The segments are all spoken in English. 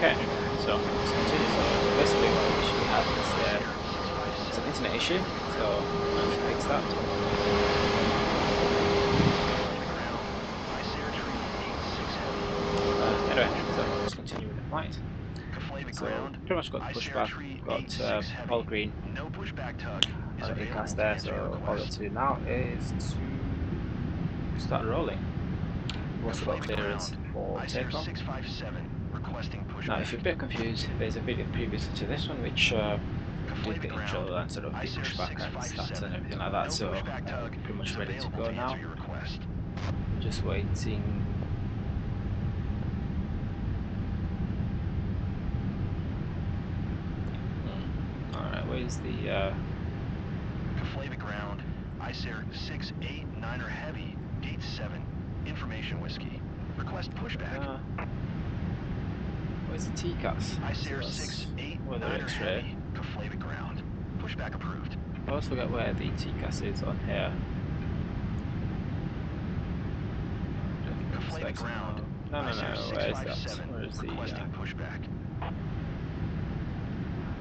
Okay, so let's continue. So basically what we should have is it's an internet issue, so let's fix that. Anyway, so let's continue with the flight. So pretty much got the pushback, got all green on the ACAS there, so all that's to do now is to start rolling. We've also got clearance for takeoff. Now if you're a bit confused, there's a video previous to this one which did the intro and sort of the pushback and stats and everything like that, so pretty much ready to go now. Just waiting. Alright, where's the Keflavik ground, ICER 689er heavy, gate 7, information whiskey. Request pushback. Where's the TCAS? ICER 689er heavy, Keflavik ground. Pushback approved. I always forget where the TCAS is on here. Keflavik ground. No, where is that? Where is the pushback?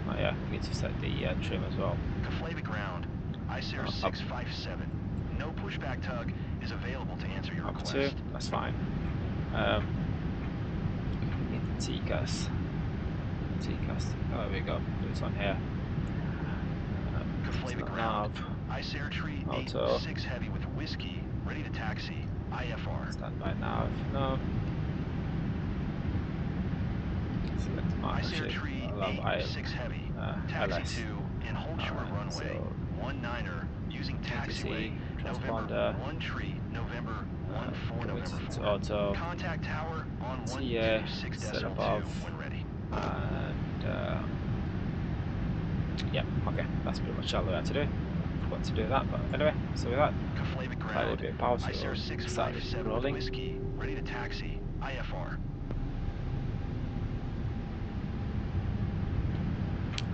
Oh yeah, we need to set the trim as well. Keflavik ground, ICER 657. No pushback tug is available to answer your request. Up to, that's fine. We need the TCAS. Oh, there we go. It's on here. Keflavik ground, ICER tree 86 heavy with whiskey, ready to taxi. IFR. Stand by nav. No. Select mark. ICER tree 86 heavy. Taxi to and hold short runway. So 19er using taxiway. November 1 tree. November 14 November 4. Auto. Contact tower on 126.2 when ready. And yeah, okay, that's pretty much all we had to do. Forgot to do that, but anyway, so with that, a little bit of power, so we'll start rolling. Whiskey, ready to taxi. IFR.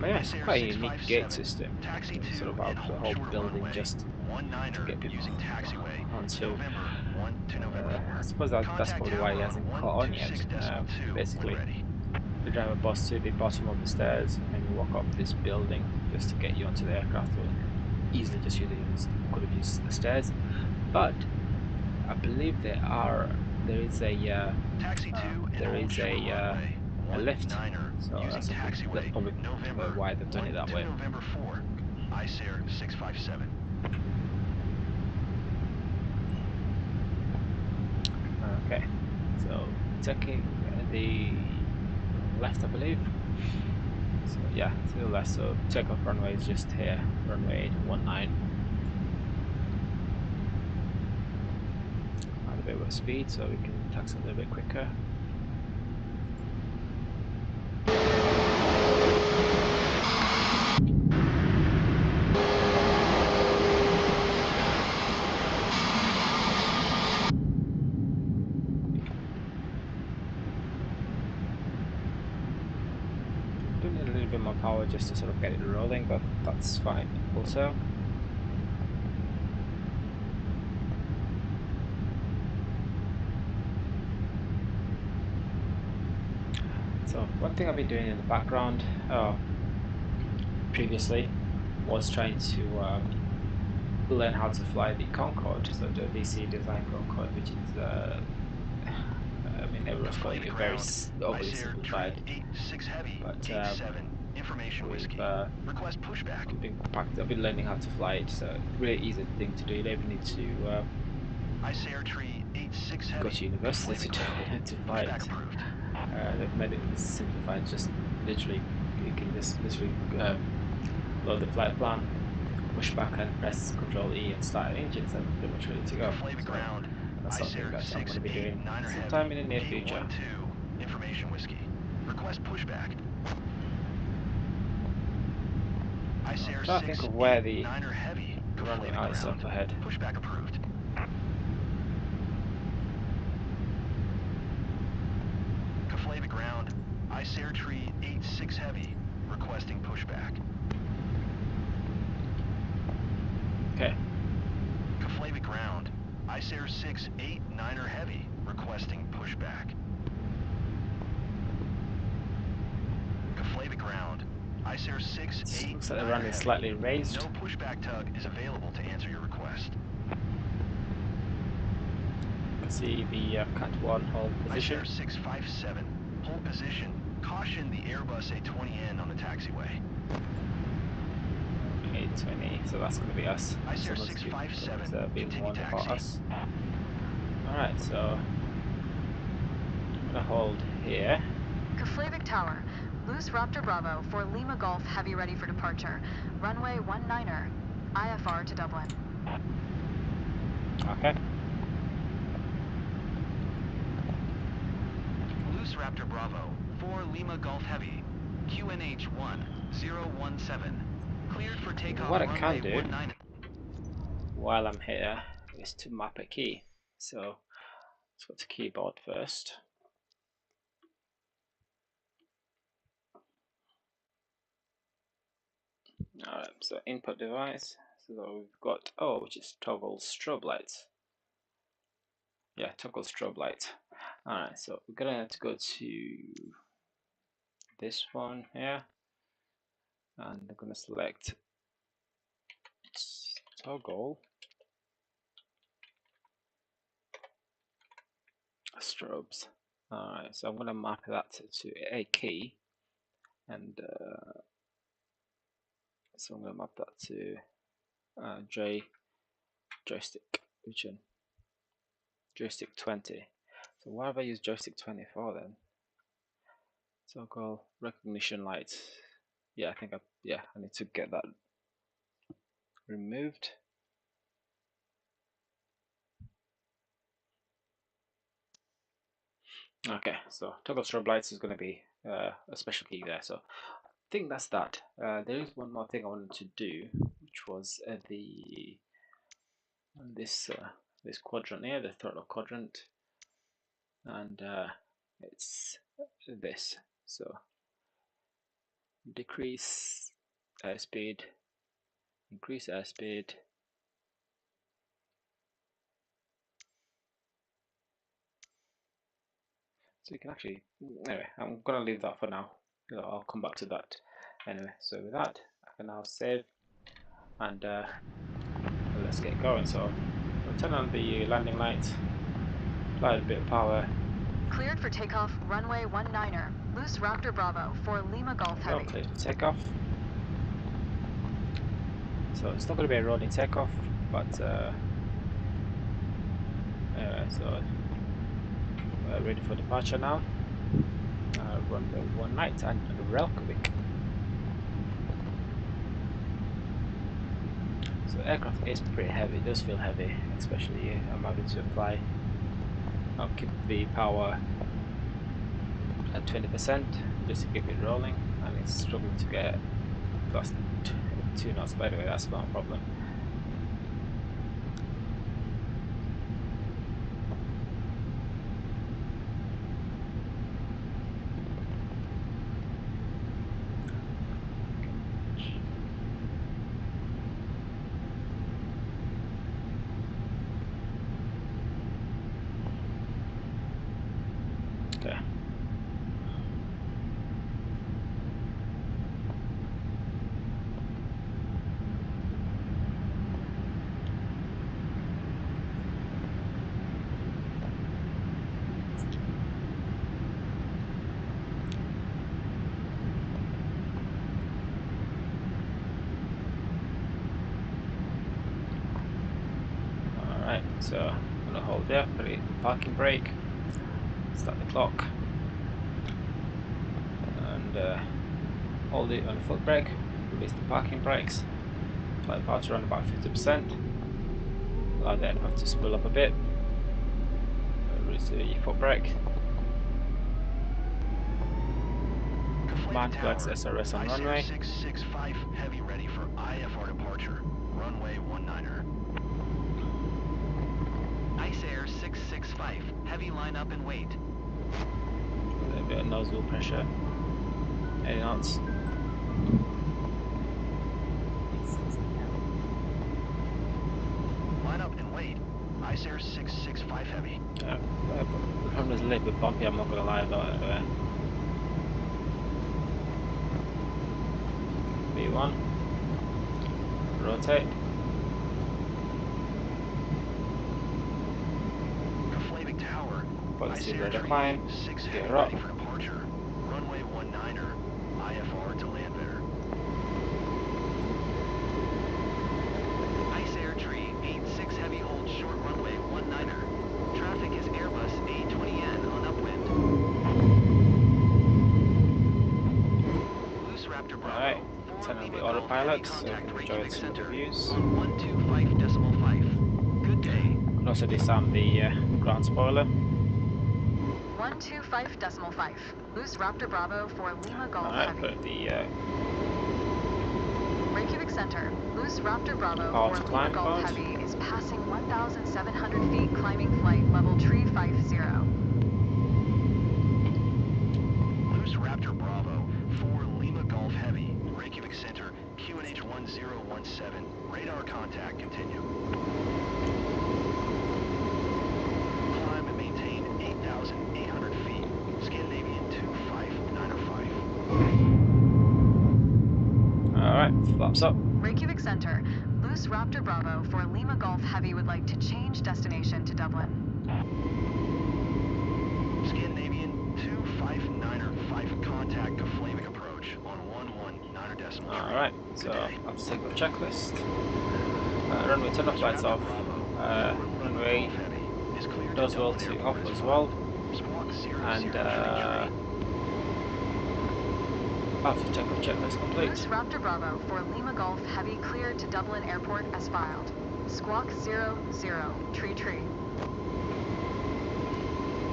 Yeah, it's quite a unique gate system, sort of out the whole building just to get people onto. I suppose that's probably why he hasn't caught on yet. Basically, the driver bus to the bottom of the stairs and you walk up this building just to get you onto the aircraft. Or easily just could have used the stairs, but I believe there is a lift, so that's probably why they've done it that way. November 4, ICER 657. Okay, so taking the left, I believe. So yeah, to the left. So takeoff runway is just here, runway 19. Add a bit more speed so we can taxi a little bit quicker. Power just to sort of get it rolling, but that's fine also. So one thing I've been doing in the background previously was trying to learn how to fly the Concorde, so the VC design Concorde, which is I mean, everyone's calling it very overly simplified, but I've been learning how to fly it, so really easy thing to do. You don't even need to go to university to fly it. They've made it simplified. Just literally, you can just literally load the flight plan, push back and press Control E and start an engine, so pretty much ready to go. So that's something that I'm going to be doing sometime in the near future. Information whiskey. Request pushback. I'm trying to think of where the runway is up ahead. Pushback approved. Keflavik ground, ICER tree 86 heavy, requesting pushback. Okay. Keflavik ground, ICER 689er heavy, requesting pushback. Keflavik ground. ICER 68. Looks like the run is slightly raised. No pushback tug is available to answer your request. You can see the Cat 1 hold position. ICER 657. Hold position. Caution the Airbus A320-NEO on the taxiway. A20, so that's going to be us. ICER So 657. being Continue warned about taxi. us. Alright, so I'm going to hold here. Keflavik Tower. Loose Raptor Bravo for Lima Golf Heavy ready for departure. Runway 19er. IFR to Dublin. Okay. Loose Raptor Bravo for Lima Golf Heavy. QNH 1017. Cleared for takeoff. What I can runway do 19. while I'm here is to map a key. So let's go to keyboard first. Alright, so input device. So we've got, which is toggle strobe lights. Yeah, toggle strobe light. Alright, so we're gonna have to go to this one here, and I'm gonna select toggle strobes. Alright, so I'm gonna map that to a key, and so I'm gonna map that to joystick region, joystick 20. So what have I used joystick 20 for then? Toggle recognition light. Yeah, I think I need to get that removed. Okay, so toggle strobe lights is going to be a special key there. So I think that's that. There is one more thing I wanted to do, which was this quadrant here, the throttle quadrant, and it's this. So decrease airspeed, increase airspeed. So you can actually, anyway, I'm gonna leave that for now. I'll come back to that anyway. So with that, I can now save, and let's get going. So I'll turn on the landing lights, apply a bit of power. Cleared for takeoff. Runway 19er. Loose Raptor Bravo for Lima Golf Heavy. Cleared for takeoff. So it's not going to be a rolling takeoff, but anyway, so ready for departure now. Runway 19 and Keflavik. So aircraft is pretty heavy, it does feel heavy, especially I'm having to apply. I'll keep the power at 20% just to keep it rolling, and it's struggling to get plus 2 knots. By the way, that's not a problem. Okay. Alright, so I'm gonna hold there, put it in parking brake, start the clock, and hold it on the foot brake, release the parking brakes, apply power to around about 50%, allow the aircraft to spool up a bit, release the foot brake, command flex SRS on runway. 665 heavy ready for IFR departure. Runway 19er. ICER 665 heavy line up and wait. A little bit of nozzle pressure. 80 knots. Line up and wait. ICER 665 heavy. The front was a little bit bumpy, I'm not gonna lie about it. 3-1. Rotate. Keflavik Tower. Policy radar climb. Gear up. For departure. Runway 19er. IFR to land there. Ice Air Tree 86 heavy hold short runway 19er. Traffic is Airbus A320-NEO on upwind. Loose Raptor Bravo. Alright, turn on the autopilot so you can enjoy some of the views. On 125.5. Good day. You can also disarm the ground spoiler. 125.5. Loose Raptor Bravo for Lima Golf Alright, Heavy. put the Reykjavik Center. Loose Raptor Bravo Off for Lima climb Golf mode. Heavy is passing 1,700 feet climbing flight level tree 50. Loose Raptor Bravo for Lima Golf Heavy. Reykjavik Center. QNH 1017. Radar contact. Continue. Climb and maintain 8,800 feet. Scandinavian 25905. Alright, flaps up. Reykjavik Center. Loose Raptor Bravo for Lima Golf Heavy would like to change destination to Dublin. Scandinavian 25905. Contact Keflavik approach on 119.3. Alright, so I'll just take the checklist. Runway turn off, lights off. Runway does well to off as well. And I'll have to check the checklist complete. Loose Raptor Bravo for Lima Golf Heavy cleared to Dublin Airport as filed. Squawk 00, tree.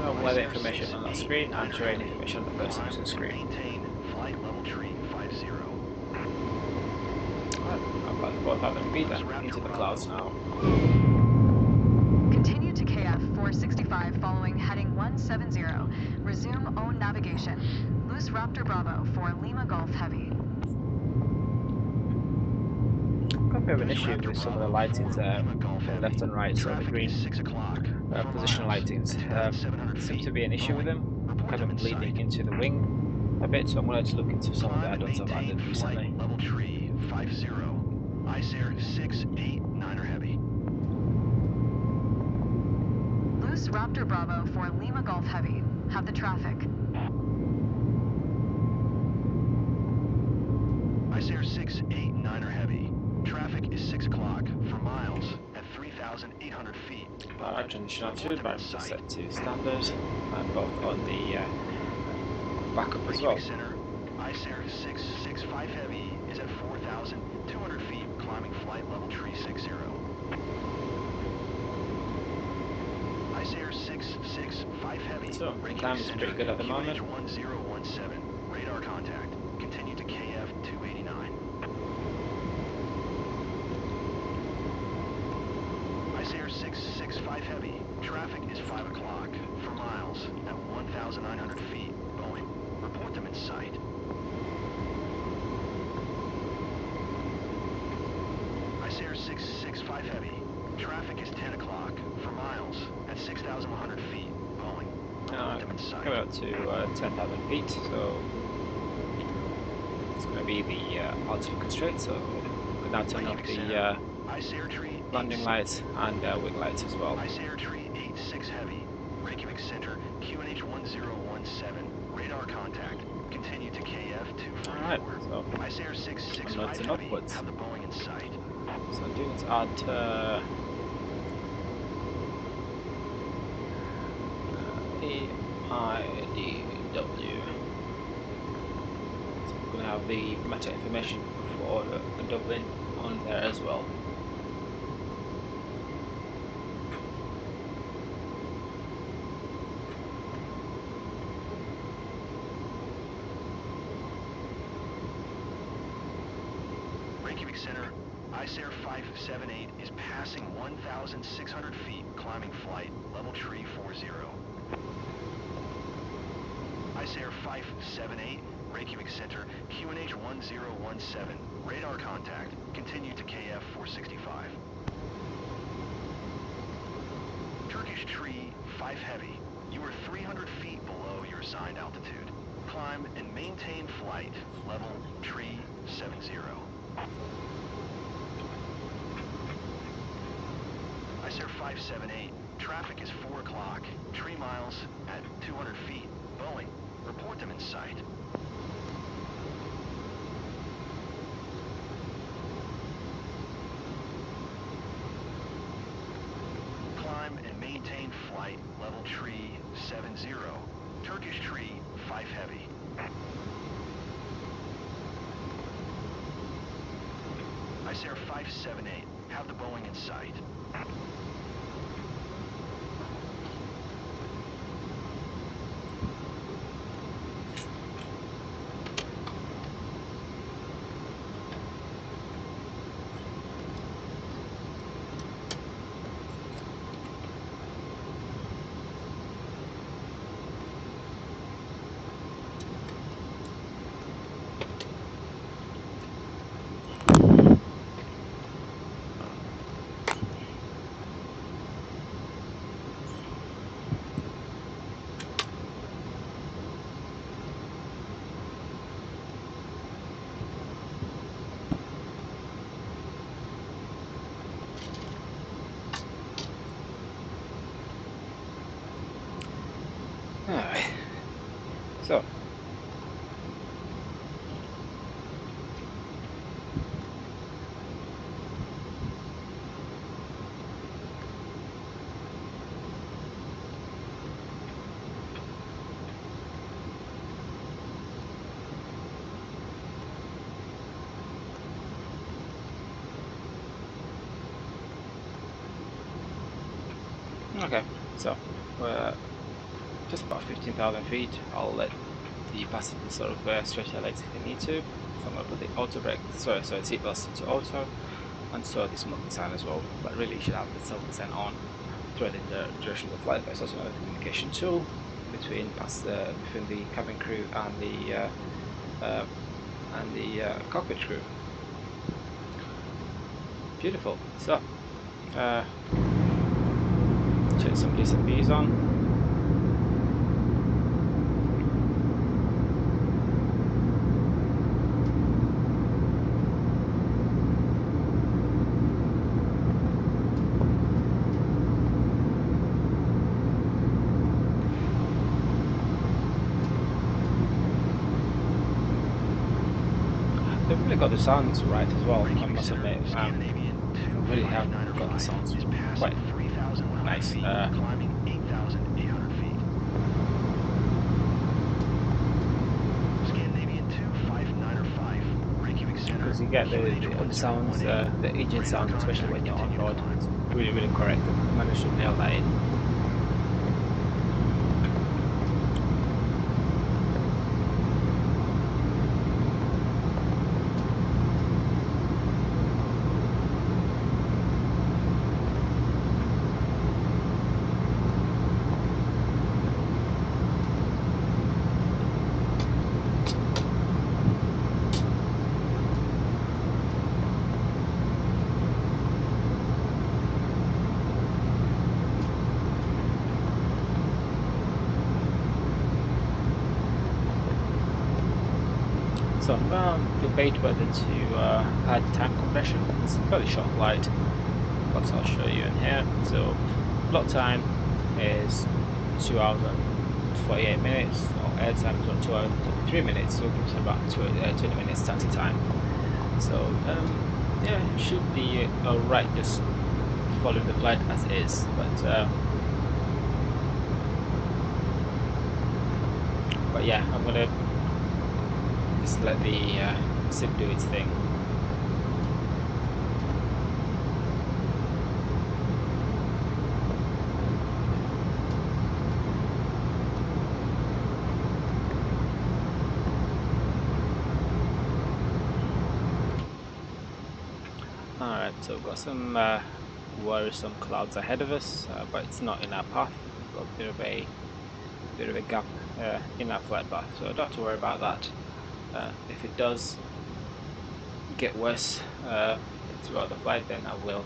I'll wear the information on that screen and show any information on the first section screen. Maintain flight level tree 50. I've got 4,000 feet into the clouds now. Continue to KF 465 following heading 170. Resume own navigation. Loose Raptor Bravo for Lima Golf Heavy. Got a bit of an issue with some of the lightings left and right, so the green position lightings seem to be an issue with them, kind of bleeding into the wing a bit, so I'm going to look into some of the add-ons I've added recently. Level tree 50. Ice Air 689er heavy. Loose Raptor Bravo for Lima Golf Heavy. Have the traffic. Ice Air 689er heavy. Traffic is 6 o'clock for miles at 3,800 feet. Alright, transition altitude, environment is set to standard, and both on the backup as well. Center, Ice Air 665 heavy is at 4,200 feet, climbing flight level tree 60. Ice Air 665 heavy. So, climb is pretty good at the moment. 1017. Radar contact. Continue to KF 289. Ice Air 665 heavy. Traffic is 5 o'clock for miles at 1,900 feet. Boeing. Report them in sight. Ice Air 665 heavy. Traffic is 10 o'clock for miles at 6,100 feet. Boeing. Report them in sight. Coming up to 10,000 feet, so it's going to be the altitude constraint, so we can now turn off the landing lights and wing lights as well. Ice Air Tree 86 heavy. Reykjavik Center, QNH 1017. Radar contact. Continue to KF 244. Alright, so Ice Air 665 onwards and heavy. upwards. Have the Boeing in sight. So I'm doing this add AIDW. So we're going to have the meta information for Dublin on there as well. Reykjavik Center, Ice Air 578 is passing 1,600 feet, climbing flight, level tree 40. Ice Air 578, Reykjavik Center, QNH 1017, radar contact, continue to KF 465. Turkish Tree 5 Heavy, you are 300 feet below your assigned altitude. Climb and maintain flight, level tree 70. ICER 578, traffic is 4 o'clock, 3 miles at 200 feet. Boeing, report them in sight. Climb and maintain flight level tree 70, Turkish tree 5 heavy. ICER 578, have the Boeing in sight. Alright, so okay, so we're just about 15,000 feet. I'll let the passengers sort of stretch their legs if they need to. So I'm going to put the auto brake, sorry, seatbelts into auto, and so the smoking sign as well. But really, you should have the smoking sign on throughout the duration of the flight. But it's also another communication tool between the cabin crew and the cockpit crew. Beautiful. So, check some decent views on. They've really got the sounds right as well, I must admit. Really have got the sounds quite nice. Climbing 8,800 feet. Scandinavian 25905, Reykjavik Center. Because you get the sounds, the engine sounds, especially when you're on road. It's really, really correct. I managed to nail that in. So I'm going to debate whether to add time compression. It's a fairly short flight, but I'll show you in here. So block time is 2 hours and 48 minutes, or air time is 2 hours and 23 minutes, so it gives about 20 minutes taxi time. So yeah, it should be alright just following the flight as is, but yeah, I'm gonna just let the sim do its thing. Alright, so we've got some worrisome clouds ahead of us, but it's not in our path. We've got a bit of a gap in our flight path, so don't have to worry about that. If it does get worse throughout the flight, then I will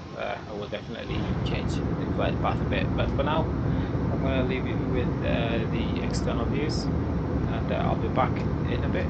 definitely change the flight path a bit. But for now, I'm going to leave you with the external views, and I'll be back in a bit.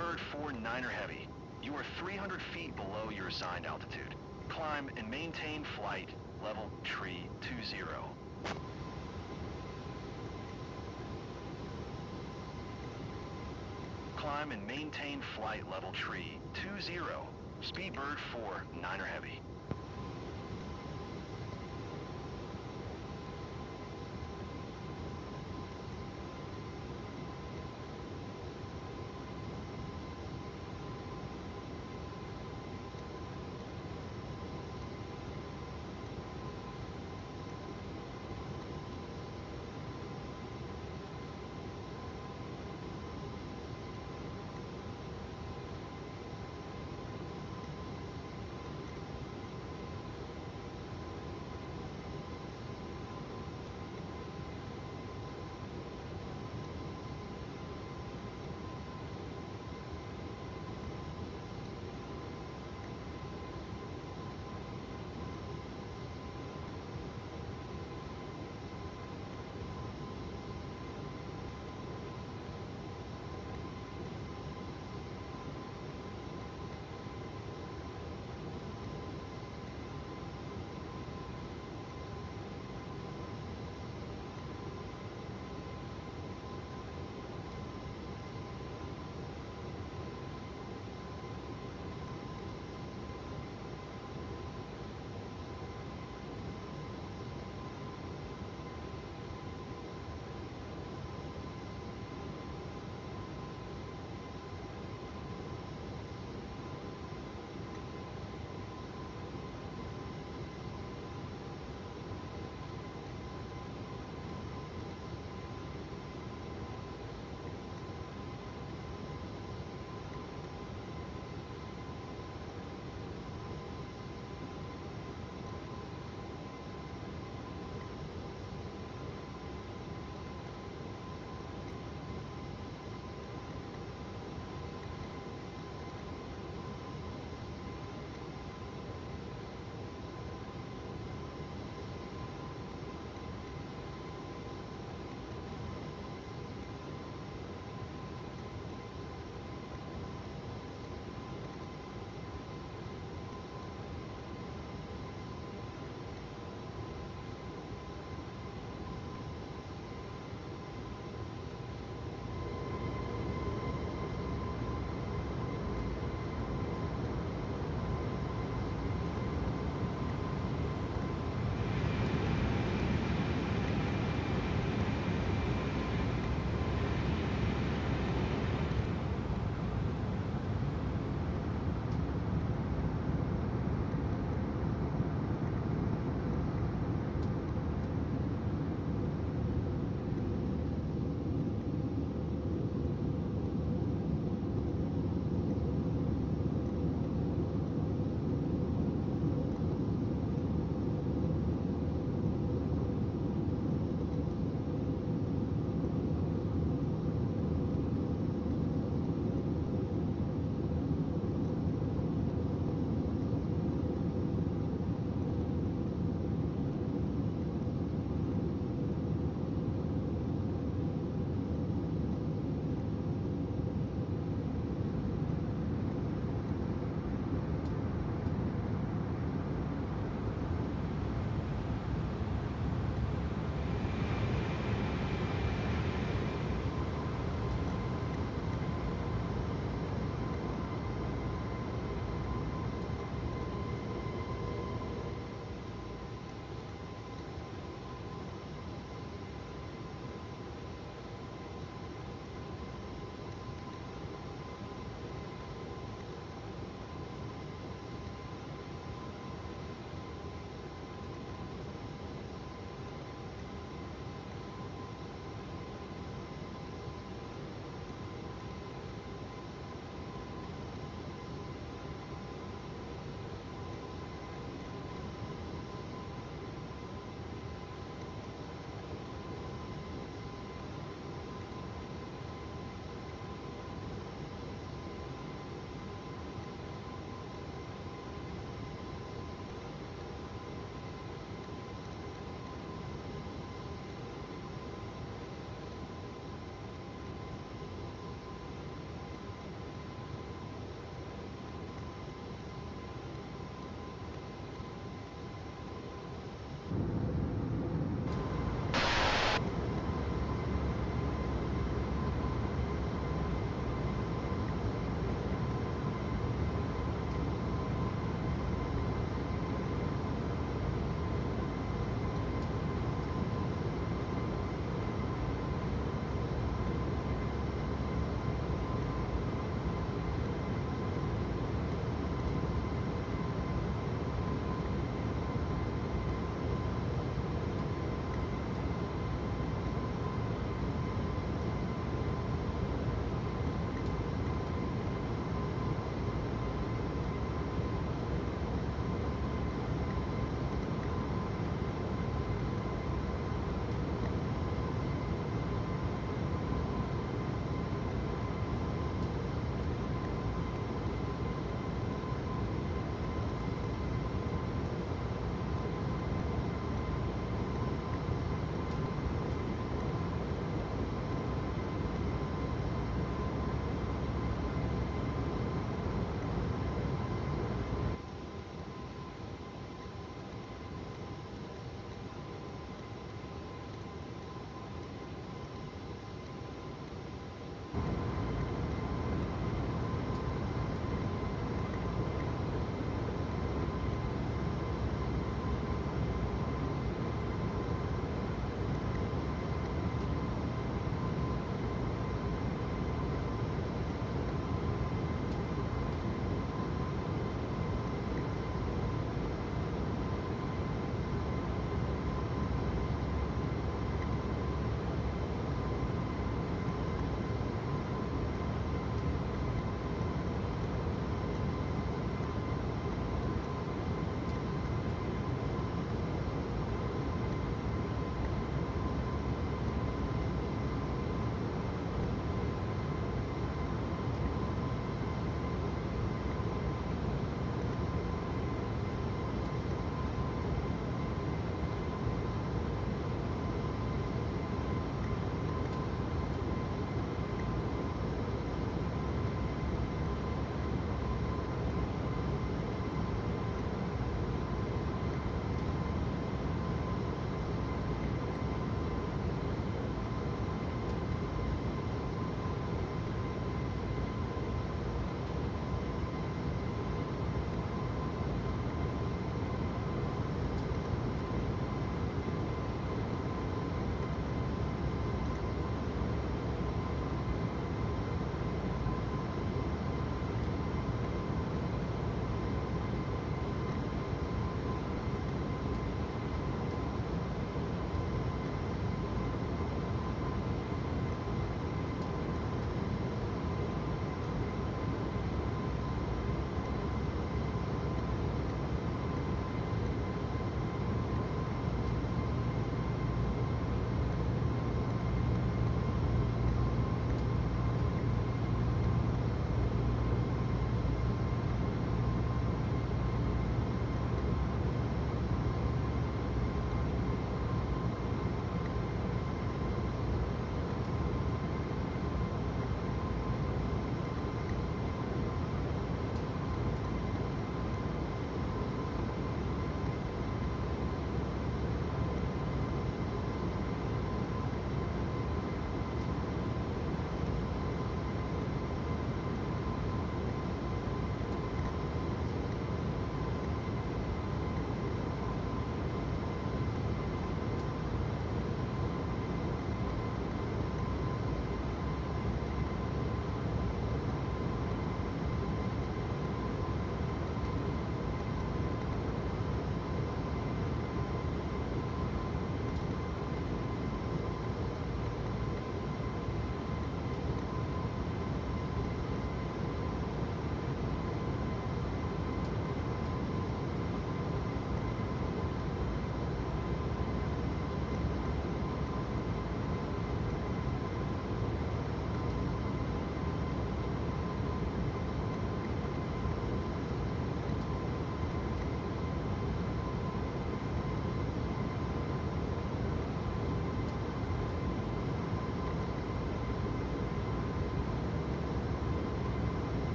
Speedbird 4 Niner Heavy. You are 300 feet below your assigned altitude. Climb and maintain flight, level tree 20. Climb and maintain flight level tree 20. Speedbird 4 Niner Heavy.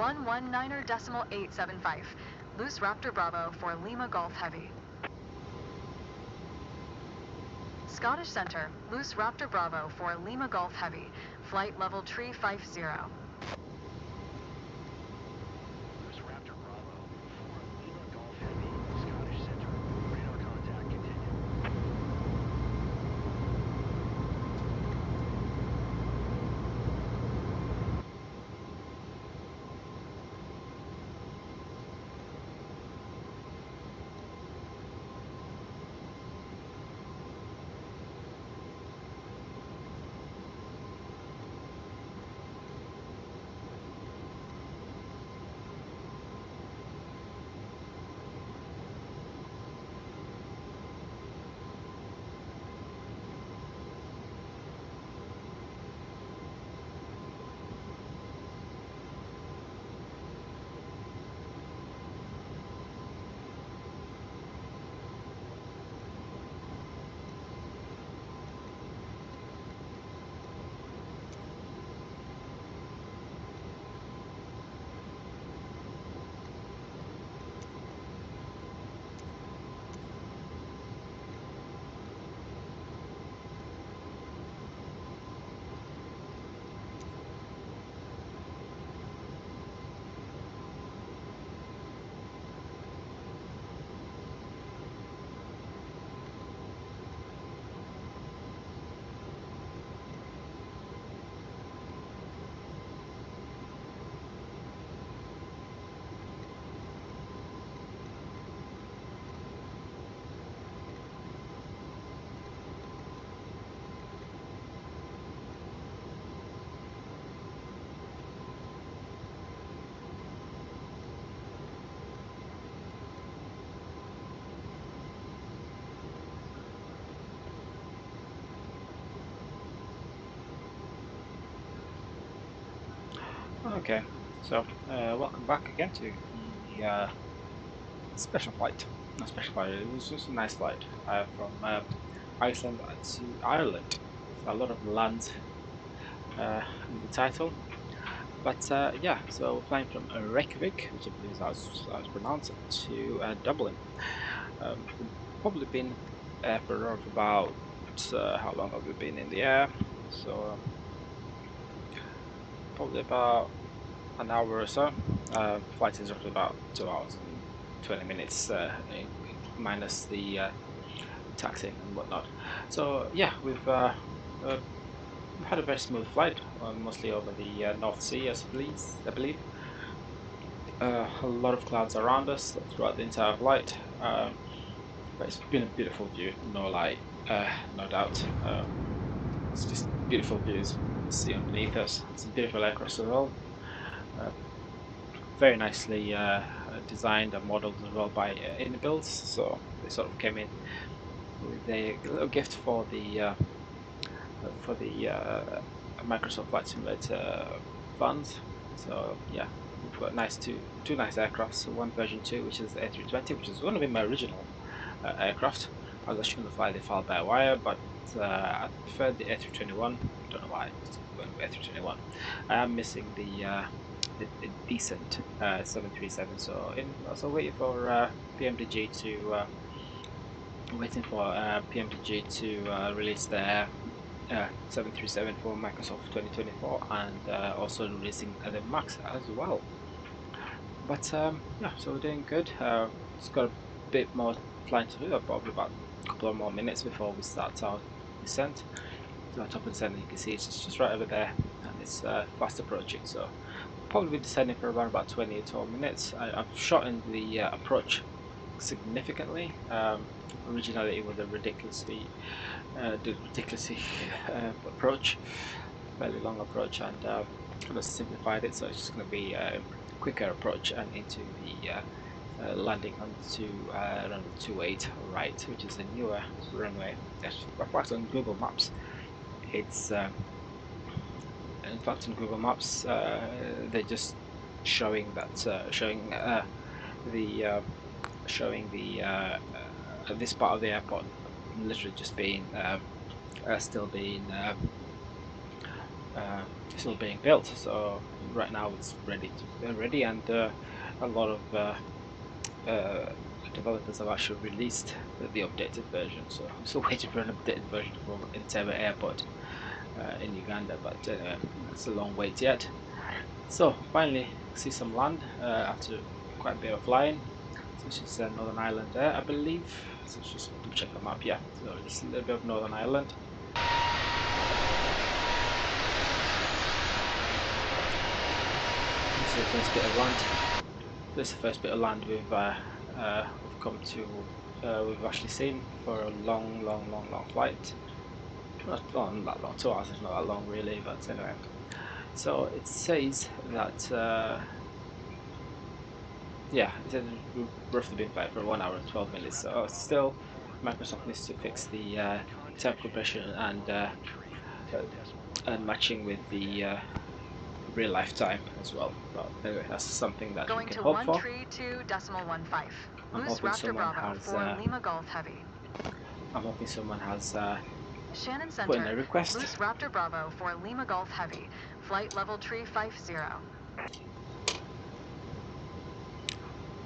119.875. Loose Raptor Bravo for Lima Golf Heavy. Scottish Centre, Loose Raptor Bravo for Lima Golf Heavy. Flight level tree 50. Loose Raptor Bravo for Lima Golf Heavy, Scottish Centre. Radar contact continued. Okay, so welcome back again to the special flight. Not special flight, it was just a nice flight from Iceland to Ireland. A lot of land in the title. But yeah, so we're flying from Reykjavik, which I believe is how it's pronounced, to Dublin. We've probably been for about, how long have we been in the air? So probably about an hour or so. Flight is roughly about 2 hours and 20 minutes, minus the taxiing and whatnot. So yeah, we've had a very smooth flight, mostly over the North Sea, I believe. A lot of clouds around us throughout the entire flight, but it's been a beautiful view, no lie, no doubt. It's just beautiful views you see underneath us. It's a beautiful aircraft as well. Very nicely designed and modeled as well by Inbuilds, so they sort of came in with a little gift for the Microsoft Flight Simulator fans. So yeah, we've got two nice aircrafts. One version 2, which is the A320, which is one of my original aircraft. I was actually going to fly the fly-by-wire, but I preferred the A321. Don't know why, I just went with A321. I am missing the a decent 737, so waiting for PMDG to release their 737 for Microsoft 2024, and also releasing the Max as well. But yeah, so we're doing good. It's got a bit more flying to do, probably about a couple of more minutes before we start our descent. So our top of descent, you can see it's just right over there, and it's fast approaching. So probably be descending for about 20 or 12 minutes. I've shortened the approach significantly. Originally, it was a ridiculously approach, fairly long approach, and kind of simplified it. So it's just going to be a quicker approach and into the landing onto runway 28 right, which is a newer runway. In fact, on Google Maps, it's in fact on Google Maps they're just showing that the this part of the airport literally just being still being still being built. So right now it's ready and a lot of developers have actually released the updated version. So I'm still waiting for an updated version for Entebbe Airport in Uganda, but it's a long wait yet. So finally see some land after quite a bit of flying. So this is Northern Ireland there, I believe. So let's just double check the map. Yeah, so it's a little bit of Northern Ireland. This is the first bit of land. This is the first bit of land we've come to. We've actually seen for a long flight. Not that long. 2 hours is not that long really, but anyway. So it says that. Yeah, it says we've roughly been flying for 1 hour and 12 minutes. So still, Microsoft needs to fix the time compression and matching with the real life time as well. But anyway, that's something that we can hope for. 132.15. I'm Loose hoping Raptor someone Bravo has. for Lima Golf Heavy. I'm hoping someone has Shannon put in a Center, request. Loose Raptor Bravo for Lima Golf Heavy. Flight level 350.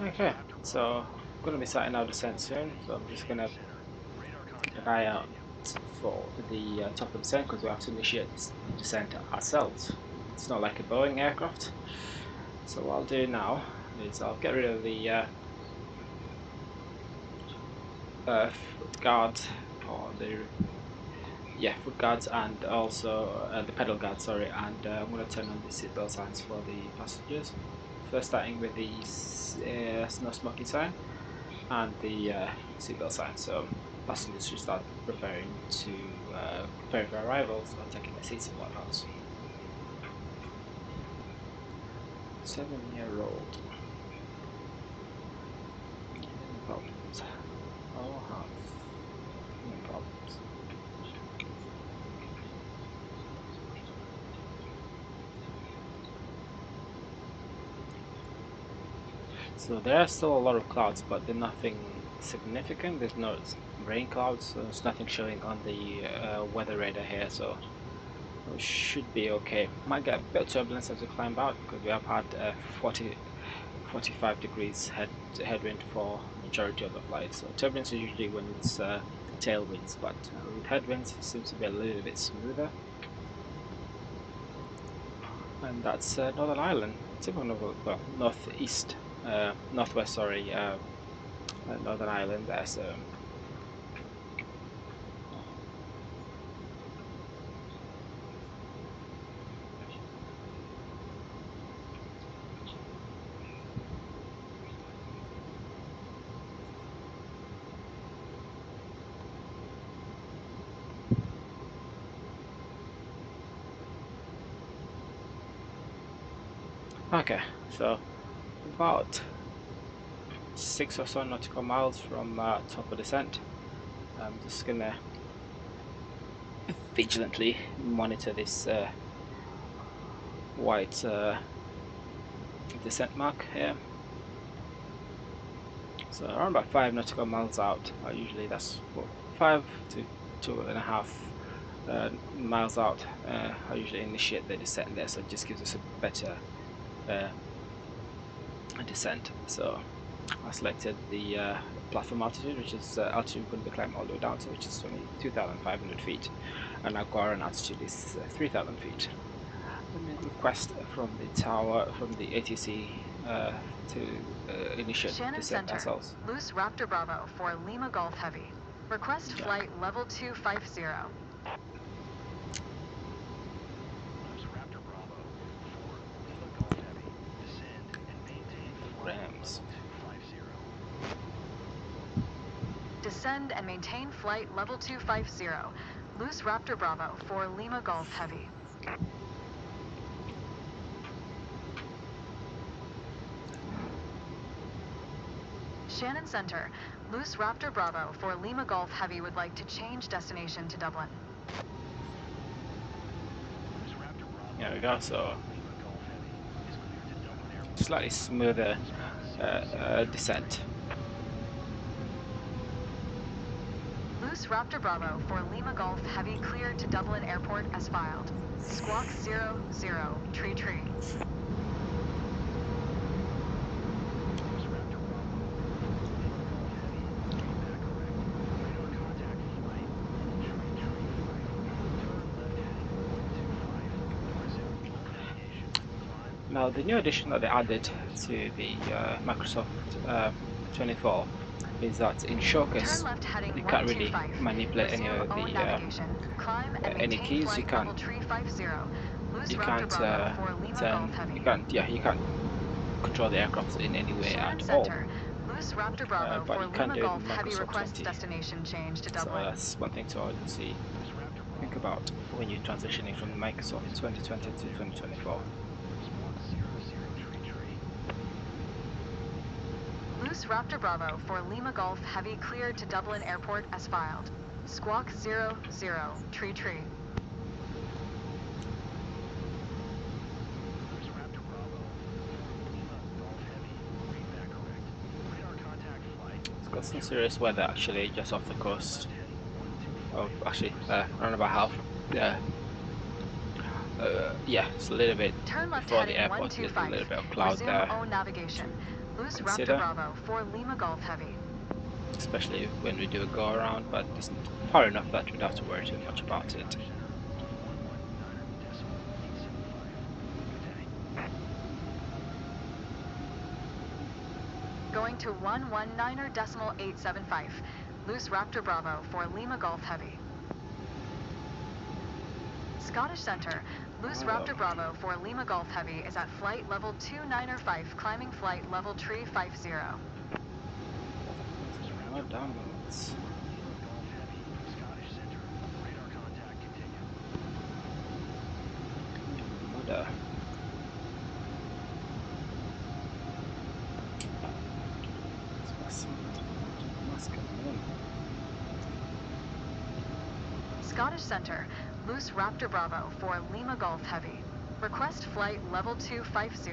Okay, so I'm going to be starting our descent soon, so I'm just going to keep an eye out for the top of the descent because we have to initiate this descent ourselves. It's not like a Boeing aircraft. So what I'll do now is I'll get rid of the foot guard or the foot guards and also the pedal guard, sorry, and I'm going to turn on the seatbelt signs for the passengers. First starting with the no smoking sign and the seatbelt sign, so passengers should start preparing for arrival, so taking their seats and whatnot. 7-year-old. Any problems? I'll have no problems. So there are still a lot of clouds, but they're nothing significant. There's no rain clouds, so there's nothing showing on the weather radar here, so we should be okay. Might get a bit of turbulence as we climb out because we have had 45 degrees headwind for majority of the flight. So turbulence is usually when it's tailwinds, but with headwinds it seems to be a little bit smoother. And that's Northern Ireland. It's even well, northwest, sorry, Northern Ireland there. So okay, so about 6 or so nautical miles from top of descent. I'm just gonna vigilantly monitor this white descent mark here. So around about 5 nautical miles out, usually that's what, 5 to 2.5 miles out, I usually initiate the descent there, so it just gives us a better descent. So I selected the platform altitude, which is altitude we're going to be climbing all the way down to, which is only 2,500 feet, and our current altitude is 3,000 feet. Let me request from the tower, from the ATC to initiate Shannon descent Center, ourselves. Loose Raptor Bravo for Lima Golf Heavy. Request flight level 250. Rams. Descend and maintain flight level 250. Loose Raptor Bravo for Lima Golf Heavy. Shannon Center, Loose Raptor Bravo for Lima Golf Heavy would like to change destination to Dublin. There we go, so slightly smoother descent. Loose Raptor Bravo for Lima Golf Heavy cleared to Dublin Airport as filed. Squawk 00, tree. Now the new addition that they added to the Microsoft 24 is that in Showcase you can't really manipulate any of the any keys. You can't control the aircraft in any way at all. But you can do it in Microsoft 20. So that's one thing to obviously think about when you're transitioning from Microsoft 2020 to 2024. Loose Raptor Bravo for Lima Golf Heavy cleared to Dublin Airport as filed. Squawk 00, tree. It's got some serious weather actually just off the coast. Oh, actually, around about half. Yeah, it's a little bit before the airport. There's a little bit of cloud there. Loose Raptor Bravo for Lima Golf Heavy. Especially when we do a go around, but it's far enough that we don't have to worry too much about it. Going to 119.875. Loose Raptor Bravo for Lima Golf Heavy. Scottish Centre. Loose Raptor Bravo for Lima Golf Heavy is at flight level 2905, climbing flight level tree 50. Downwards. Mother. Scottish Centre. Loose Raptor Bravo for Lima Golf Heavy. Request flight level 250.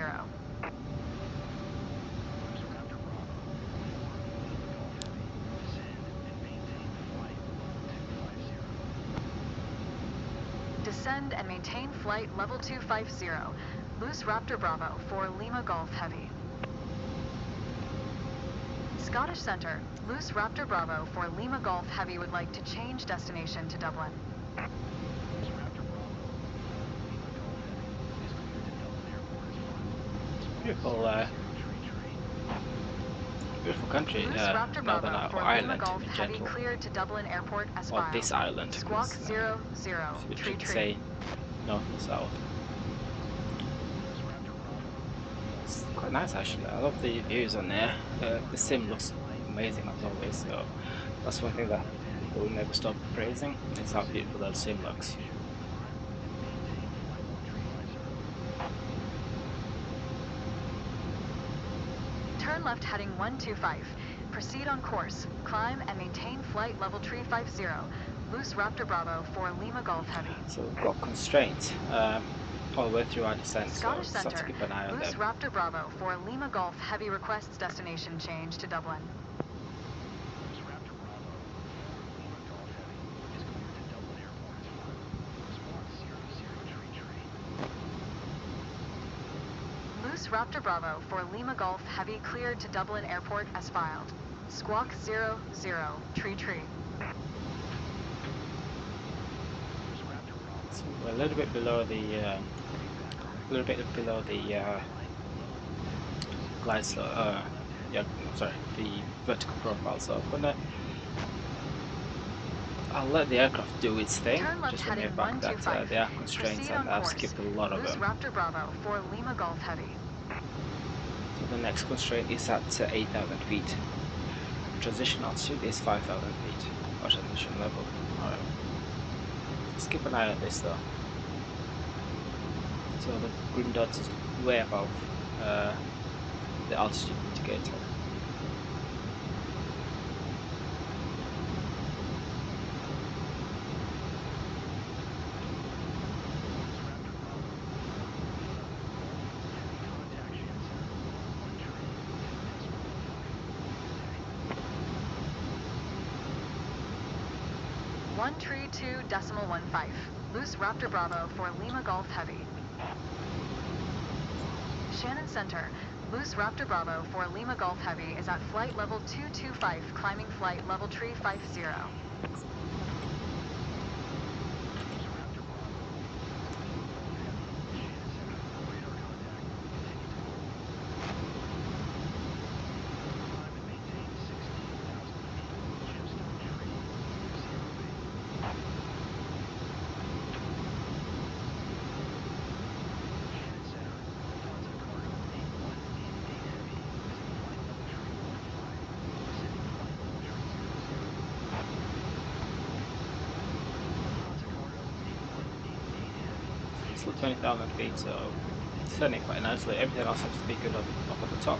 Descend and maintain flight level 250. Loose Raptor Bravo for Lima Golf Heavy. Scottish Centre. Loose Raptor Bravo for Lima Golf Heavy would like to change destination to Dublin. Beautiful country, Northern Ireland in general, or this island, Squawk 00, we should say north and south. It's quite nice actually, I love the views on there. The sim looks amazing as always, so that's one thing that people will never stop praising, is how beautiful that sim looks. Turn left heading 125. Proceed on course. Climb and maintain flight level 350. Loose Raptor Bravo for Lima Golf Heavy. So we've got constraints all the way through our descent, Scottish so Centre. have to keep an eye on Loose them. Raptor Bravo for Lima Golf Heavy requests destination change to Dublin. Loose Raptor Bravo for Lima Golf Heavy cleared to Dublin Airport as filed. Squawk 00, tree. So we're a little bit below the glide slope. The vertical profile. So I'll let the aircraft do its thing. Just remember back that there are constraints and I've skipped a lot of them. Raptor Bravo for Lima Golf Heavy. So the next constraint is at 8,000 feet. Transition altitude is 5,000 feet. Or transition level. Alright. Just keep an eye on this though. So the green dot is way above the altitude indicator. 132.15. Loose Raptor Bravo for Lima Golf Heavy. Shannon Center. Loose Raptor Bravo for Lima Golf Heavy is at flight level 225, climbing flight level tree 50. Still 20,000 feet, so it's setting it quite nicely. Everything else seems to be good up at the top.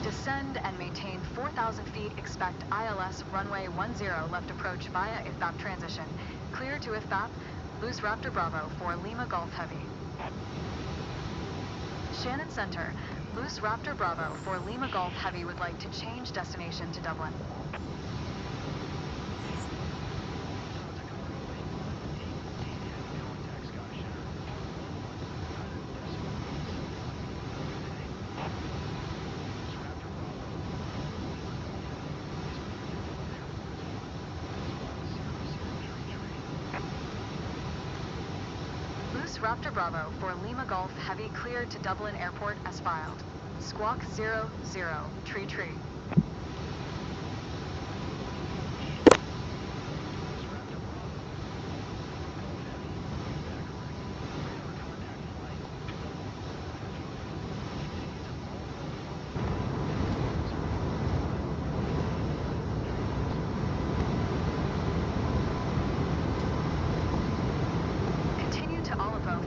Descend and maintain 4,000 feet. Expect ILS runway 10 left approach via IFBAP transition. Clear to IFBAP. Loose Raptor Bravo for Lima Golf Heavy. Shannon Center. Loose Raptor Bravo for Lima Golf Heavy would like to change destination to Dublin. Raptor Bravo for Lima Golf Heavy cleared to Dublin Airport as filed. Squawk 00, tree.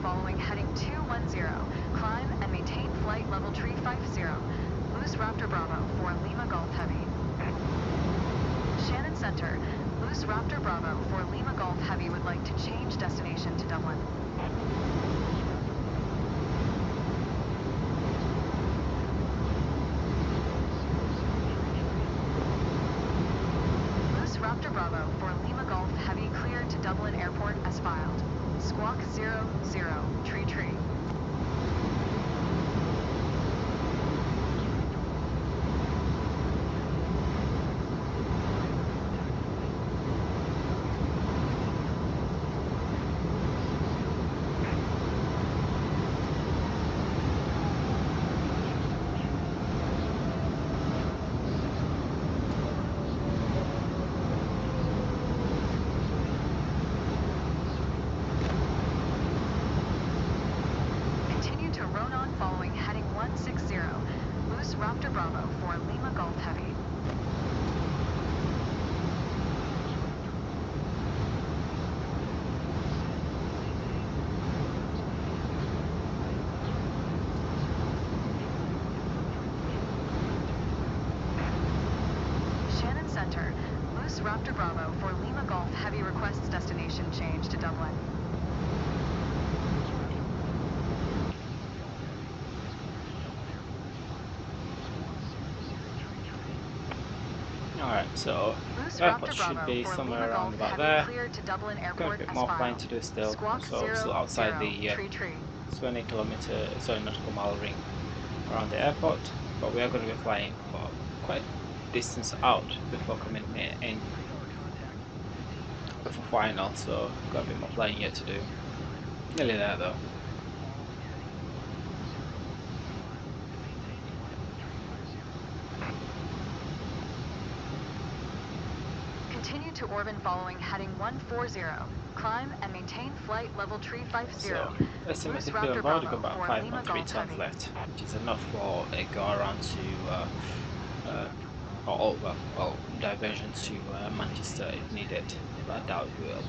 Following heading 210, climb and maintain flight level tree 50. Loose Raptor Bravo for Lima Golf Heavy. Shannon Center. Loose Raptor Bravo for Lima Golf Heavy would like to change destination to Dublin. Loose Raptor Bravo for Lima Golf Heavy cleared to Dublin Airport as filed. Squawk 00, tree. 60. Loose Raptor Bravo for Lima Golf Heavy. Center. Loose Raptor Bravo for Lima Golf Heavy requests destination change to Dublin. Alright, so airport should be somewhere around about there. Got a bit more flying to do still, so still outside the 20 kilometer, sorry, nautical mile ring around the airport, but we are going to be flying for quite a distance out before coming in for final, so got a bit more flying yet to do. Nearly there though. Continue to Orban following heading 140. Climb and maintain flight level 350. So, estimated fuel on board, we've got about 5.3 tons left, which is enough for a go around to, well, diversion to Manchester if needed, but I doubt we will.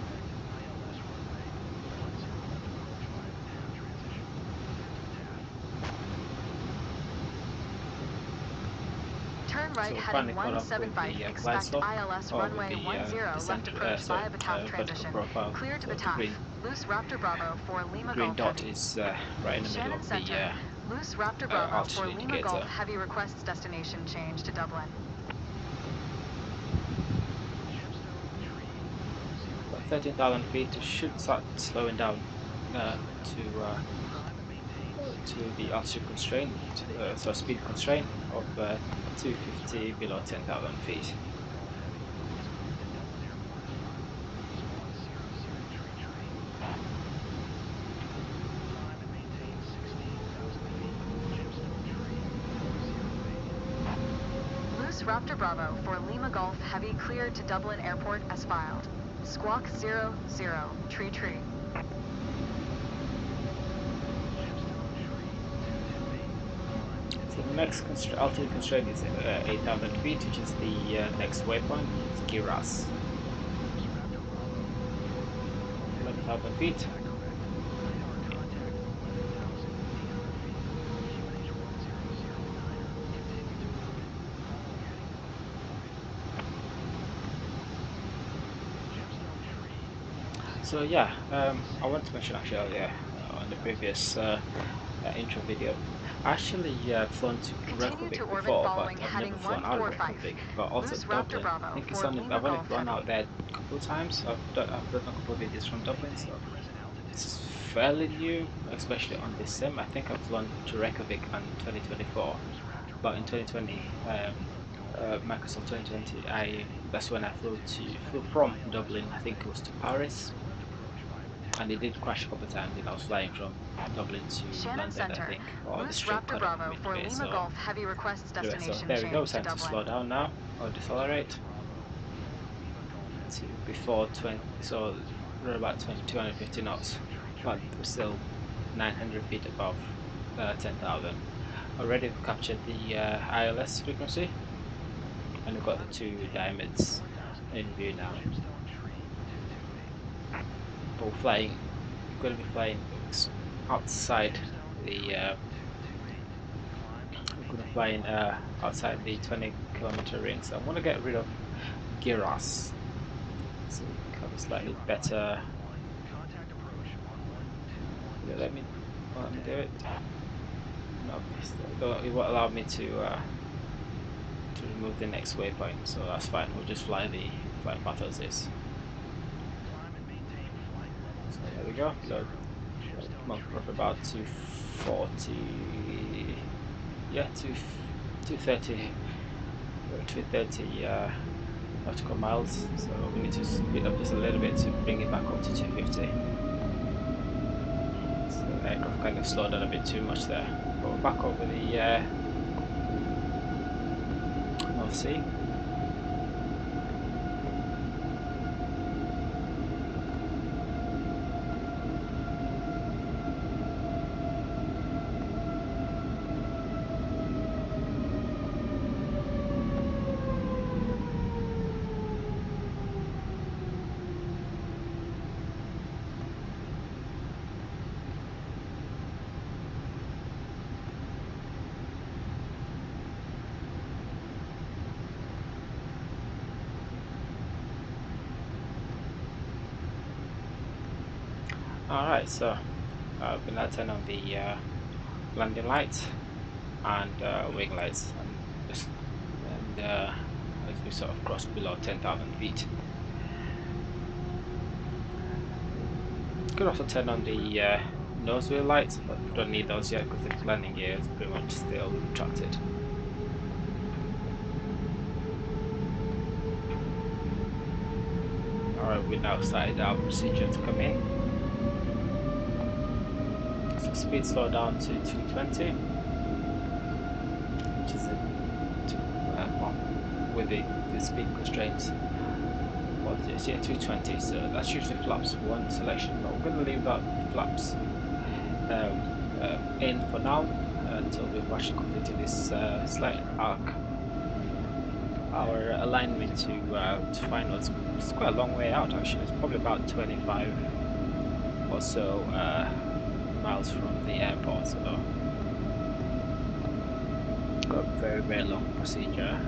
Turn right heading 175, expect ILS runway 10, left approach via Batam transition, clear to Batam, loose Raptor Bravo for Lima Golf dot Heavy. is right in the middle of the loose Raptor Bravo for Lima Golf Heavy requests destination change to Dublin. About 13,000 feet should start slowing down to the altitude constraint, so speed constraint of 250 below 10,000 feet. Loose Raptor Bravo for Lima Golf Heavy cleared to Dublin Airport as filed. Squawk 00, tree. So the next altitude constraint is 8,000 feet, which is the next waypoint. It's Giras. 11,000 feet. So yeah, I wanted to mention actually earlier on the previous intro video, I actually flown to Reykjavik before, but I've never flown out of Reykjavik, but also Dublin. I think I've only flown out there a couple of times. I've done a couple of videos from Dublin, so it's fairly new, especially on this sim. I think I've flown to Reykjavik in 2024, but in 2020, Microsoft 2020, that's when I flew from Dublin. I think it was to Paris. And it did crash a couple of times, and I was flying from Dublin to London, Center. I think, or the Loose straight Raptor cut off Bravo for midway. Lima Golf Heavy requests destination there we go. change Time to slow down now, or decelerate to before 20. So we're about 250 knots, but we're still 900 feet above 10,000. Already we've captured the ILS frequency, and we've got the two diamonds in view now. But we're flying. Going to be flying outside the outside the 20-kilometer ring, so I'm going to get rid of Giras so we have a slightly better. Let me do it. No, it won't allow me to remove the next waypoint, so that's fine. We'll just fly the flight path as is. So there we go. Load. Well, roughly about 240, yeah, 230 nautical miles. So we need to speed up just a little bit to bring it back up to 250. So the aircraft kind of slowed down a bit too much there. But we're back over the North Sea. Alright, so we'll now turn on the landing lights and wing lights, and as we sort of cross below 10,000 feet. Could also turn on the nose wheel lights, but we don't need those yet because the landing gear is pretty much still retracted. Alright, we now started our procedure to come in. So speed slow down to 220, which is well, with the speed constraints. What is this? Yeah, 220. So that's usually flaps 1 selection, but we're going to leave that flaps in for now until we've actually completed this slight arc. Our alignment to final is quite a long way out actually. It's probably about 25 or so miles from the airport, so got a very long procedure.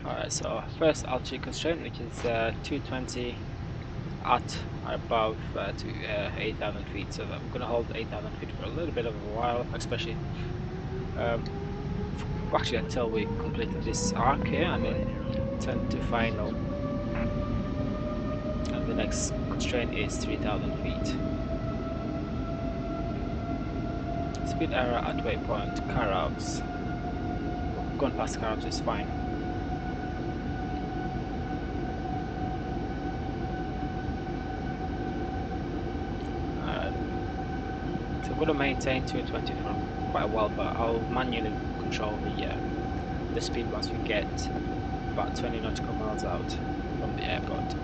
Alright, so first altitude constraint, which is 220 at or above to 8,000 feet. So I'm going to hold 8,000 feet for a little bit of a while, especially actually until we complete this arc here and then turn to final. And the next constraint is 3,000 feet. Speed error at waypoint Caravs. Going past Caravs is fine. So I'm going to maintain 220 for quite a while, but I'll manually control the speed once we get about 20 nautical miles out from the airport.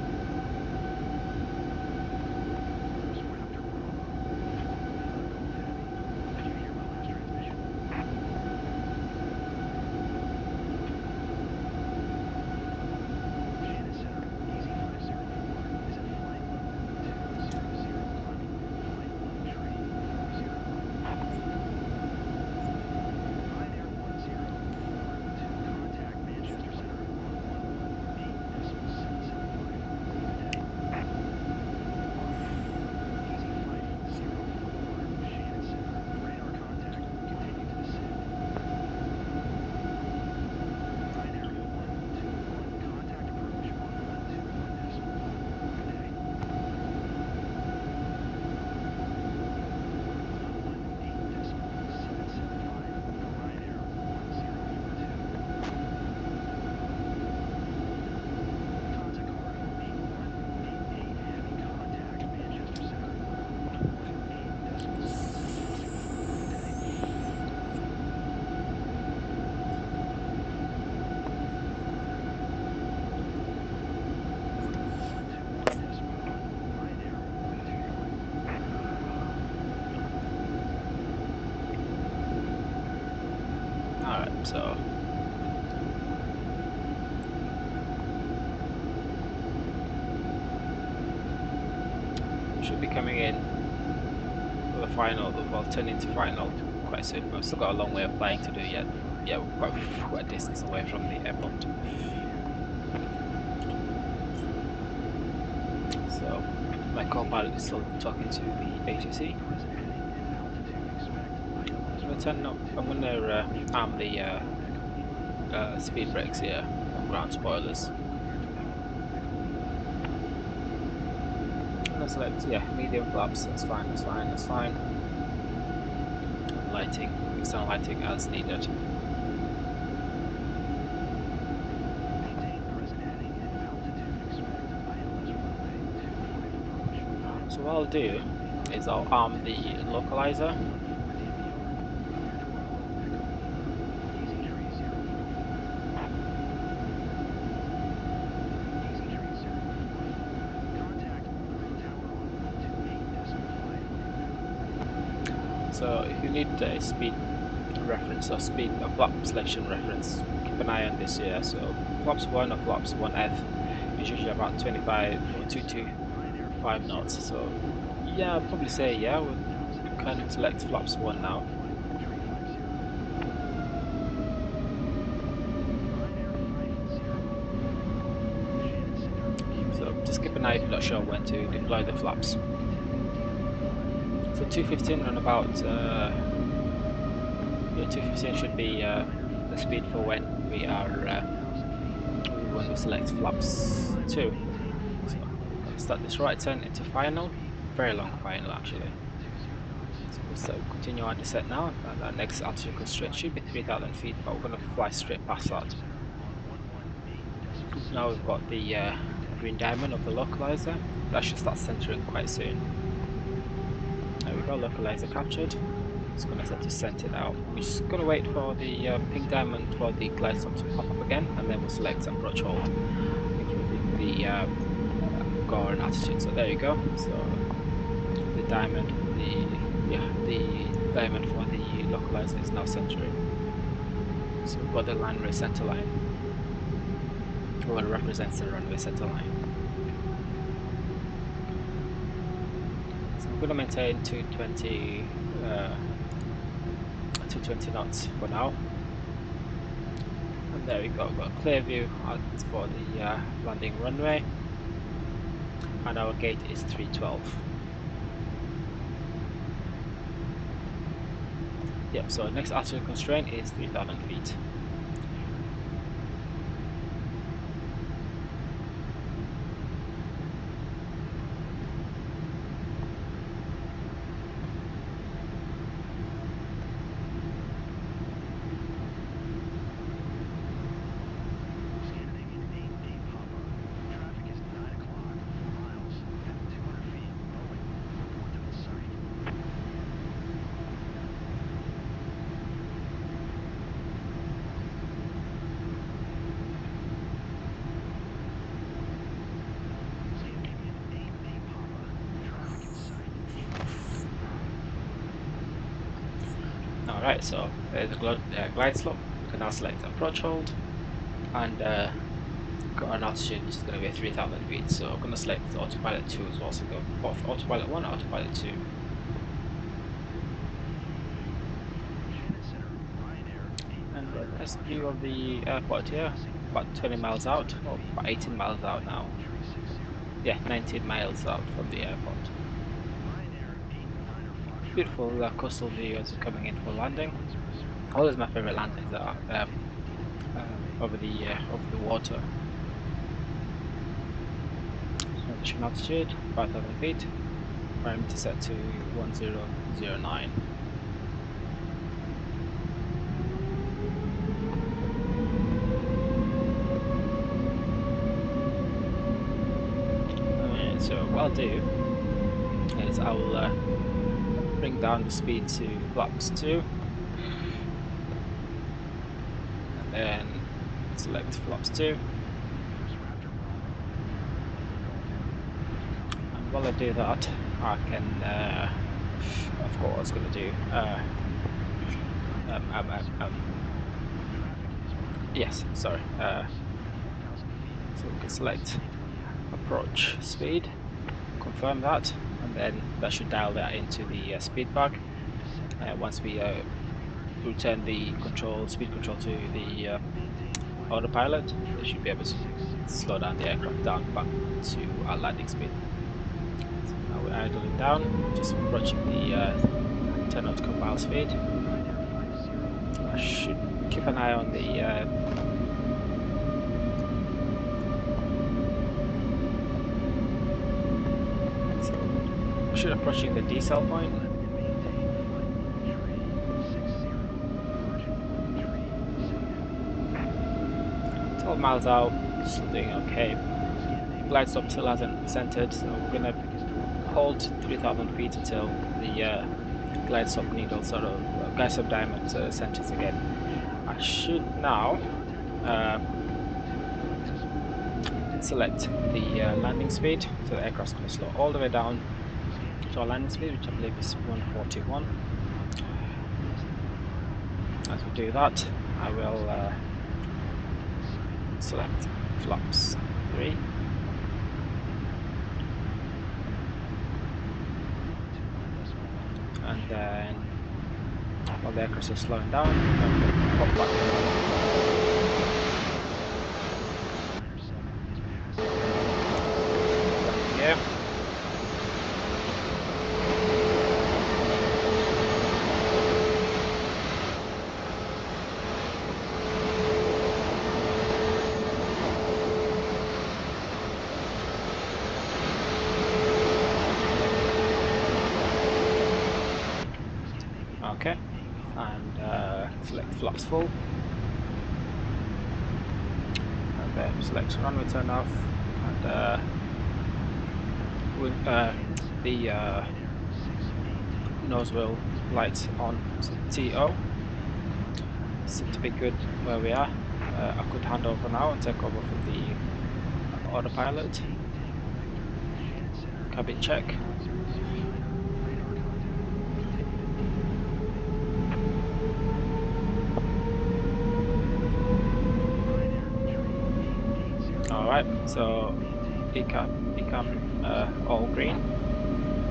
So should be coming in for the final, well, turning to final quite soon. We've still got a long way of flying to do yet. Yeah, we're quite a distance away from the airport. So my co-pilot is still talking to the ATC. I'm going to arm the speed brakes here and ground spoilers. And let's select, yeah, medium flaps, that's fine. And lighting, external lighting as needed. So what I'll do is I'll arm the localizer. So if you need a speed reference or flap selection reference, keep an eye on this here. So flaps 1 or flaps 1F is usually about 25 or 225 knots. So yeah, I'd probably say yeah, we can select flaps 1 now. So just keep an eye if you're not sure when to deploy the flaps. So 215 run about, yeah, 215 should be the speed for when we are when we select flaps 2. So I'm going to start this right turn into final, very long final actually. So we'll continue our descent now, and our next altitude constraint should be 3,000 feet, but we're going to fly straight past that. Now we've got the green diamond of the localizer, that should start centering quite soon. There we go, localizer captured. It's going to set to center now. We're just going to wait for the pink diamond for the glide slope to pop up again, and then we'll select approach hold, including the gore and altitude. So there you go. So the diamond, the diamond for the localizer is now centering. So we've got the runway center line, or it represents the runway center line. So I'm going to maintain 220 knots for now. And there we go, got a clear view out for the landing runway, and our gate is 312. Yep, so next altitude constraint is 3,000 feet. Alright, so there's a glide slope. We can now select approach hold, and got an altitude which is going to be at 3,000 feet. So I'm going to select autopilot 2 as well. So go both autopilot 1 and autopilot 2. And a nice view of the airport here, about 20 miles out, or about 18 miles out now. Yeah, 19 miles out from the airport. Beautiful coastal view as we're coming in for landing. Always my favorite landings are over the water. Transition altitude 5,000 feet. Parameter set to 1009. So what I'll do is I'll bring down the speed to flaps 2, and then select flaps 2. And while I do that, I can, I forgot what I was going to do. Yes, sorry. So we can select approach speed, confirm that, and then that should dial that into the speed bag. Once we return the speed control to the autopilot, they should be able to slow down the aircraft down back to our landing speed. So now we're idling down, just approaching the 10 nautical mile speed. I should keep an eye on the so approaching the decel point. 12 miles out, still doing okay. Glide slope still hasn't centered, so we're gonna hold 3,000 feet until the glide slope needle glide slope diamond centers again. I should now select the landing speed, so the aircraft's going to slow all the way down to our landing speed, which I believe is 141. As we do that, I will select flaps 3. And then, while the aircraft is slowing down, I'm going to pop back here. Okay, and select flaps full, and then select runway turn off, and with the nose wheel lights on TO. Seem to be good where we are. I could hand over now and take over for the autopilot. Cabin check. Alright, so ECAM all green,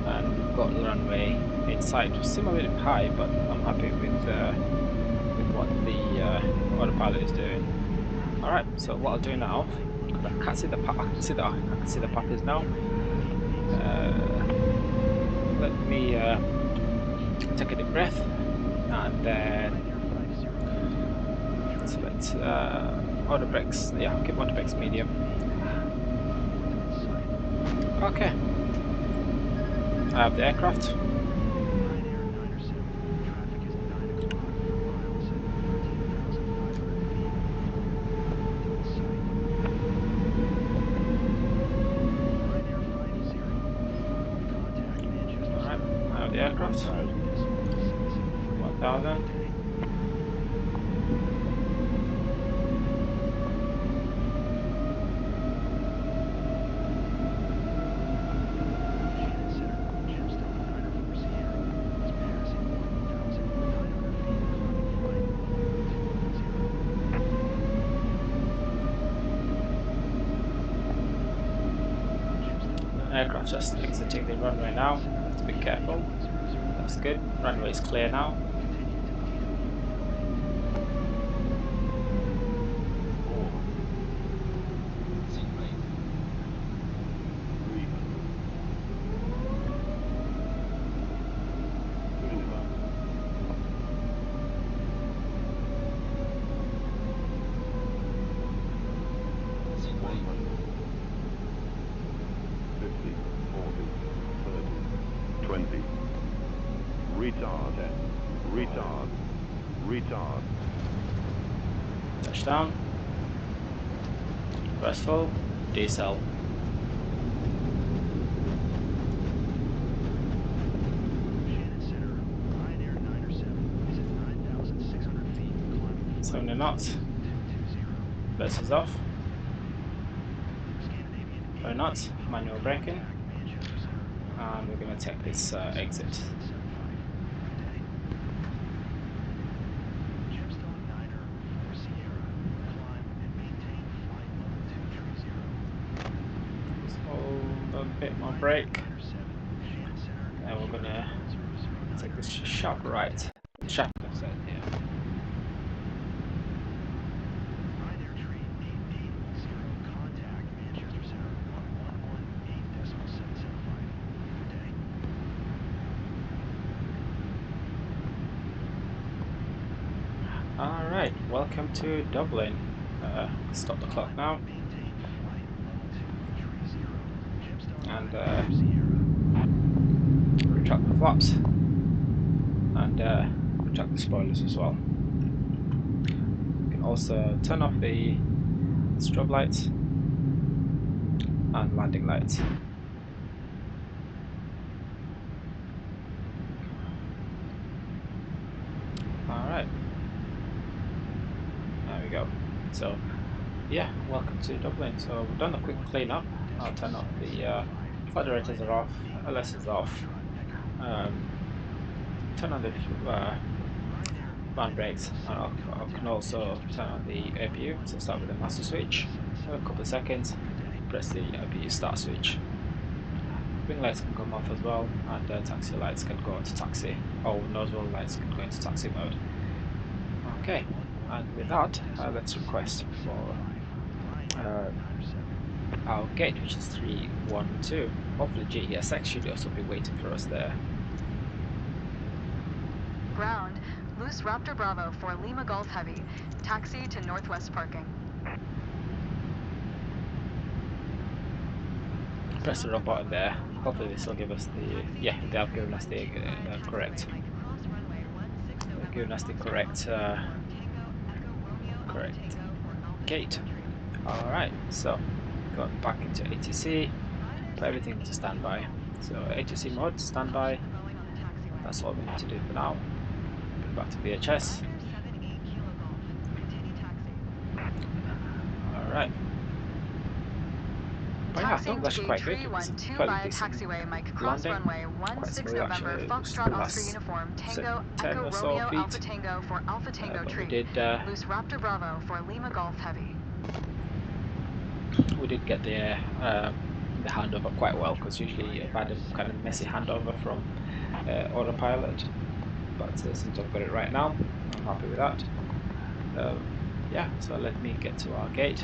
and we've got the runway in sight. It seems a bit high, but I'm happy with what the autopilot is doing. Alright, so what I'll do now, because I can't see the path, I can see the path is now. Let me take a deep breath, and then select auto brakes. Yeah, keep auto brakes medium. Okay, I have the aircraft. Alright, I have the aircraft. 1000. Aircraft just exiting the runway now. Have to be careful. That's good. Runway is clear now. Retard. Touchdown. Press full. Decel. So 70 knots. This is off. 30 knots. Manual braking. And we're going to take this exit. Bit more brake, and we're gonna take this sharp right, sharp left side here. All right, welcome to Dublin. Stop the clock now, and retract the flaps, and retract the spoilers as well. You can also turn off the strobe lights and landing lights. Alright, there we go. So yeah, welcome to Dublin. So we've done a quick cleanup. I'll turn off the flight directors are off, LS is off. Turn on the land brakes, and I can also turn on the APU. So start with the master switch, a couple of seconds, press the APU start switch. Wing lights can come off as well, and taxi lights can go into taxi, or nozzle lights can go into taxi mode. Okay, and with that, let's request for our gate, which is 312. Hopefully GESX should also be waiting for us there. Ground, loose Raptor Bravo for Lima Golf Heavy. Taxi to Northwest Parking. Press the wrong button there. Hopefully this will give us the, yeah, they have given us the correct. They've given us the correct gate. Alright, so going back into ATC, put everything into standby. So ATC mode, standby. That's all we need to do for now. Put it back to VHS. Alright. But yeah, I thought that's quite good. It was fairly decent landing. Quite smooth actually. It was the last 10 or so feet. But we did get the handover quite well, because usually I've had a kind of messy handover from autopilot. But since I've got it right now, I'm happy with that. Yeah, so let me get to our gate.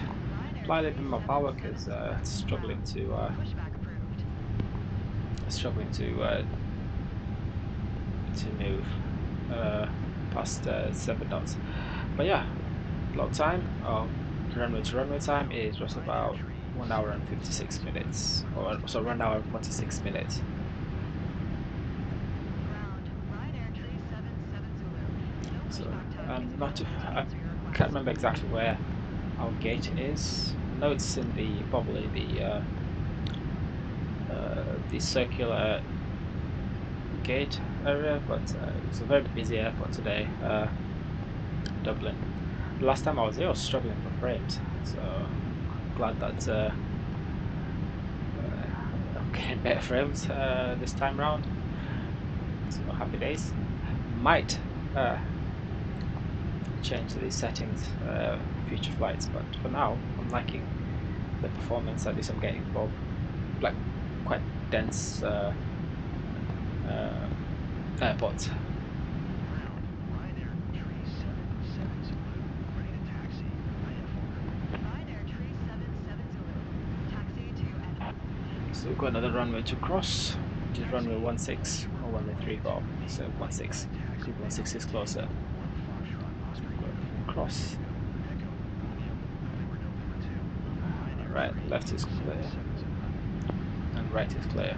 Apply a little bit more power because it's struggling to move past 7 knots. But yeah, load time, runway to runway time is just about 1 hour and 56 minutes, or so 1 hour and 46 minutes. So I can't remember exactly where our gate is. I know it's in probably the circular gate area, but it's a very busy airport today, Dublin. The last time I was there, I was struggling for frames, so I'm glad that I'm getting better frames this time round. So happy days. Might change these settings future flights, but for now I'm liking the performance at least I'm getting for like quite dense airports. So we've got another runway to cross, which is runway 16 or runway 34. So 16. 16 is closer. So we've got to cross. Right, left is clear, and right is clear.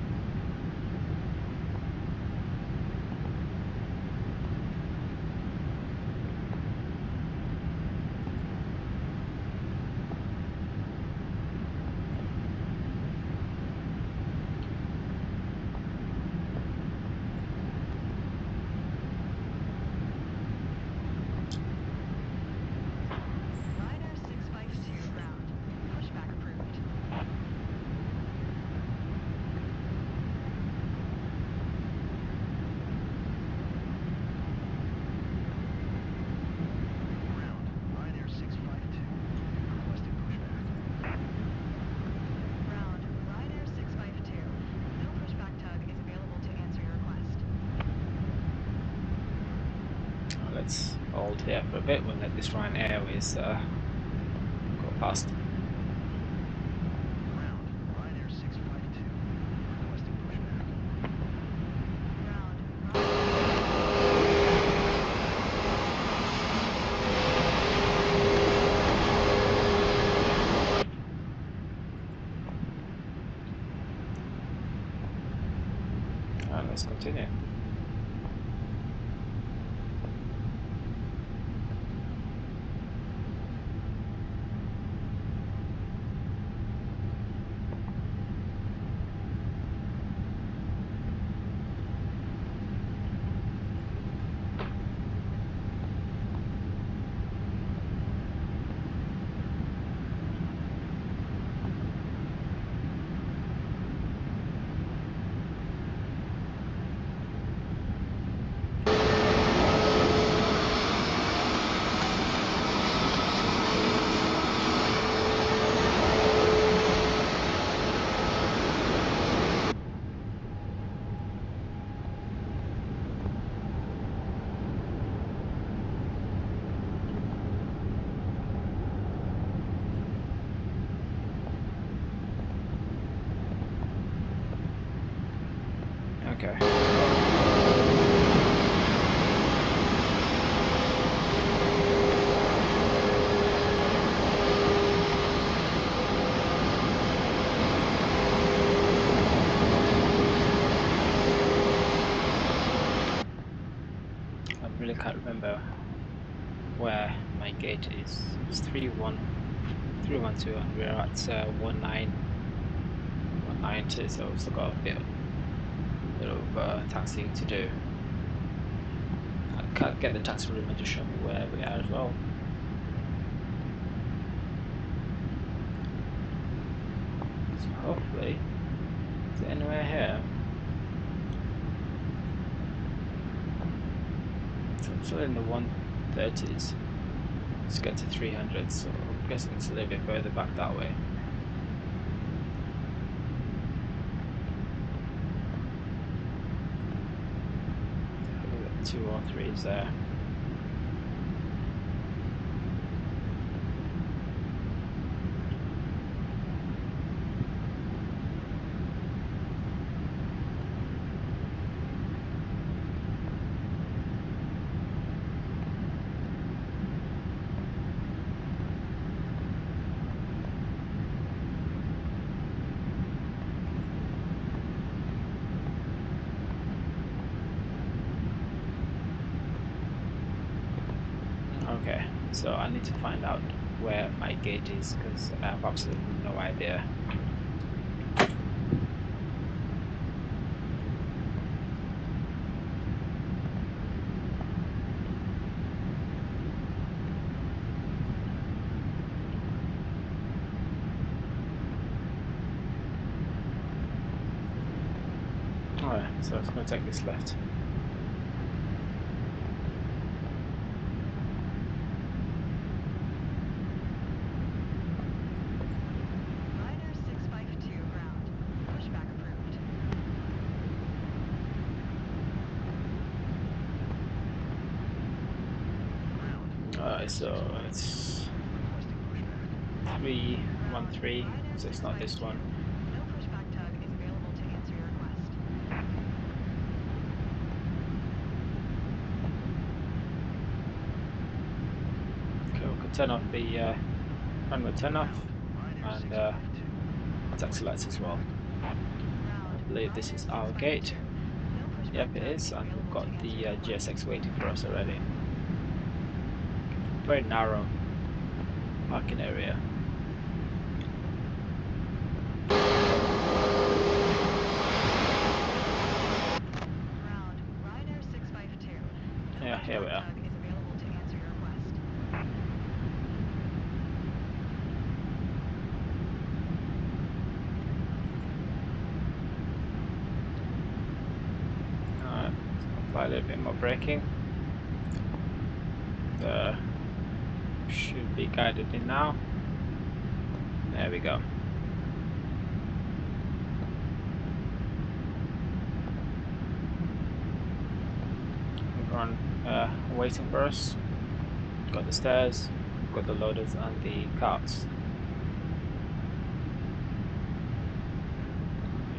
Let's hold here for a bit. We'll let this Ryanair Airways go past. And let's continue. can't remember where my gate is. It's 312 and we're at 190, so we've still got a little taxiing to do. I can't get the taxi room to show me where we are as well. So hopefully, is there anywhere here? So I'm still in the 130s. Let's get to 300, so I'm guessing it's a little bit further back that way. 2 or 3 is there. Okay, so I need to find out where my gate is because I have absolutely no idea. Alright, so it's going to take this left. So it's 313, so it's not this one. No pushback tug is available to answer your request. Okay, we can turn off the runway turn off and taxi lights as well. I believe this is our gate. Yep, it is, and we've got the GSX waiting for us already. Very narrow parking area. Yeah, here we are. Alright, apply a little bit more braking. Should be guided in now. There we go. Everyone waiting for us. Got the stairs, got the loaders and the carts.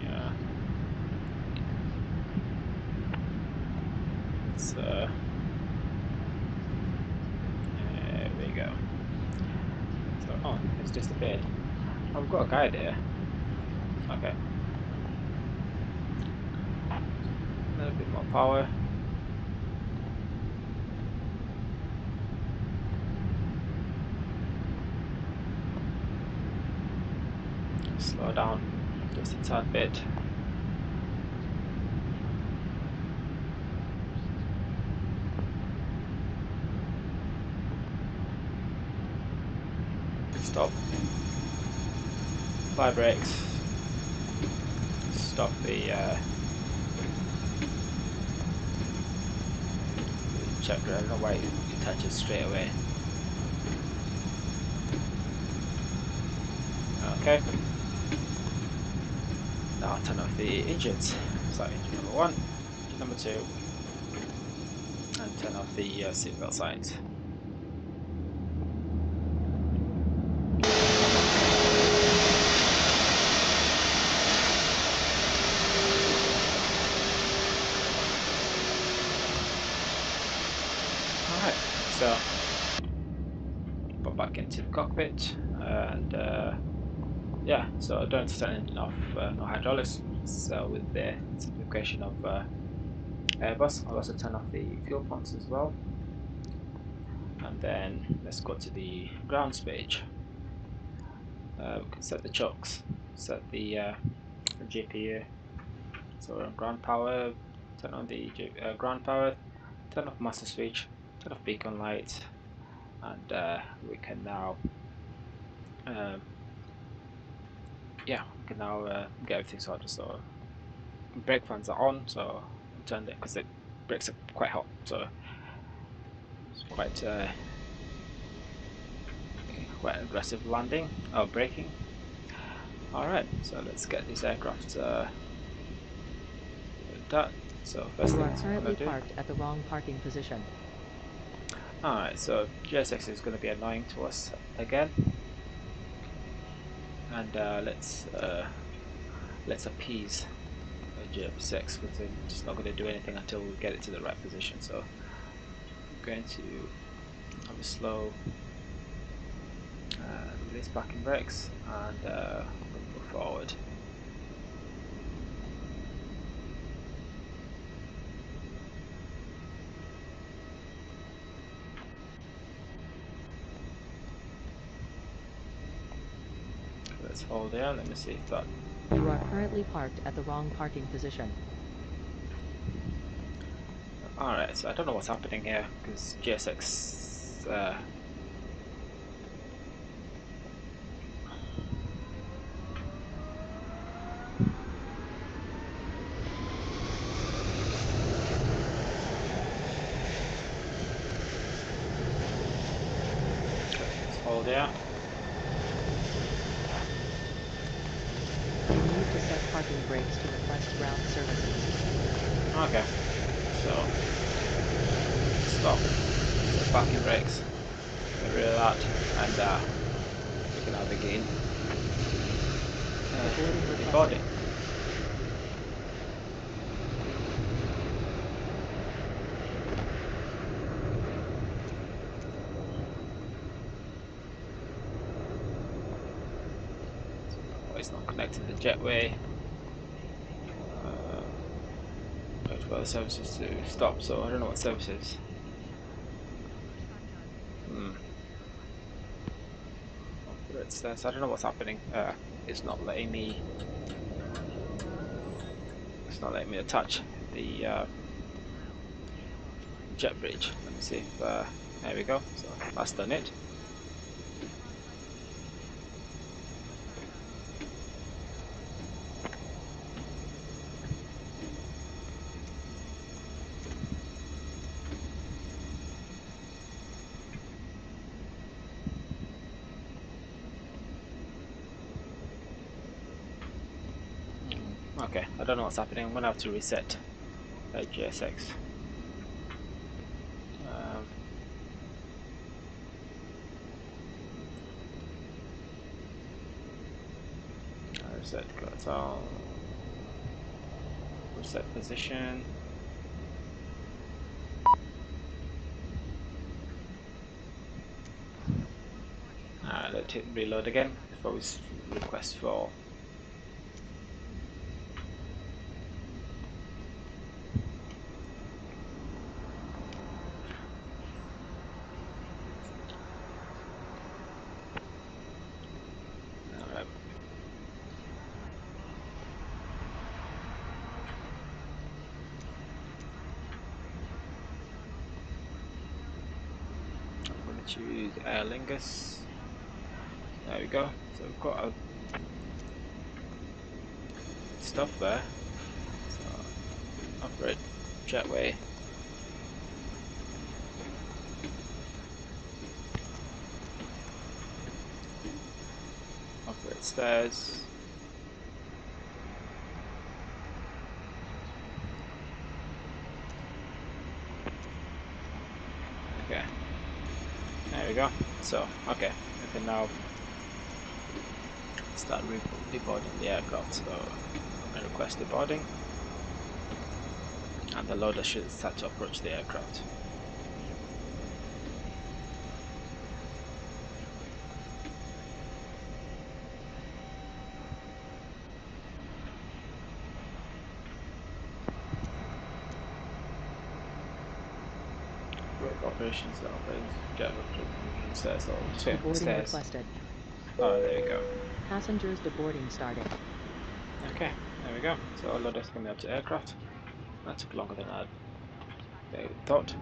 Yeah. It's there we go. So, oh, it's disappeared. Oh, we've got a guide here. Okay. A little bit more power. Slow down just a tad bit. Stop. Apply brakes. Stop the check. I don't know why it touches straight away. Okay. Now I'll turn off the engines. So engine number 1, engine number 2, and turn off the seatbelt signs. Alright, so pop back into the cockpit and yeah, so I don't turn engine off, no hydraulics. So with the simplification of Airbus, I'll also turn off the fuel pumps as well. and then let's go to the grounds page. We can set the chokes, set the GPU. So we're on ground power, turn on the ground power, turn off master switch, turn off beacon lights, and we can now yeah, we can now get everything sorted. So brake fans are on, so I'll turn it because the brakes are quite hot, so it's quite aggressive landing or braking. Alright, so let's get this aircraft done. So first you thing are currently parked at the wrong parking position. Alright, so GSX is going to be annoying to us again, and let's appease GSX because they're just not going to do anything until we get it to the right position. So I'm going to have a slow release parking brakes, and we'll move forward. Let's hold there. Let me see if that. You are currently parked at the wrong parking position. Alright, so I don't know what's happening here because GSX let's hold there. You need to set parking brakes to request ground services. Okay, so stop. Set parking brakes. Get rid of that, and we can now begin boarding. It's not connected to the jetway. Wait for the services to stop, so I don't know what services. So I don't know what's happening. It's not letting me. It's not letting me attach the jet bridge. Let me see if there we go. So that's done it. Okay, I don't know what's happening. I'm gonna have to reset GSX. Reset console. Reset position. Let it reload again before we request for. Choose Lingus. There we go. So we've got a stuff there. So operate jetway. Operate stairs. Okay. There we go. So, okay, we can now start deboarding the aircraft. So, I'm going to request deboarding, and the loader should start to approach the aircraft. operations that get up the stairs, so just wait for the Deboarding stairs. requested. Oh, there we go. Passengers deboarding started. Okay, there we go. So all of this coming up to aircraft. That took longer than I thought.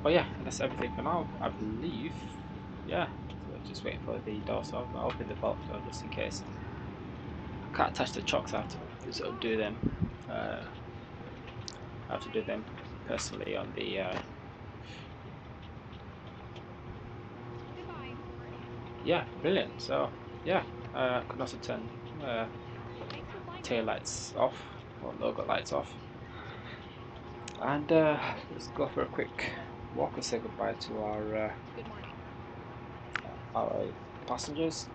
But yeah, that's everything for now, I believe. Yeah, so just waiting for the door, so I'll open the bolt door just in case. I can't attach the chocks, I have to sort of do them. I have to do them personally on the yeah, brilliant. So yeah, I can also turn tail lights off, or logo lights off, and let's go for a quick walk and say goodbye to our passengers.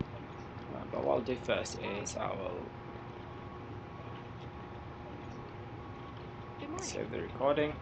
But what I'll do first is I will save the recording.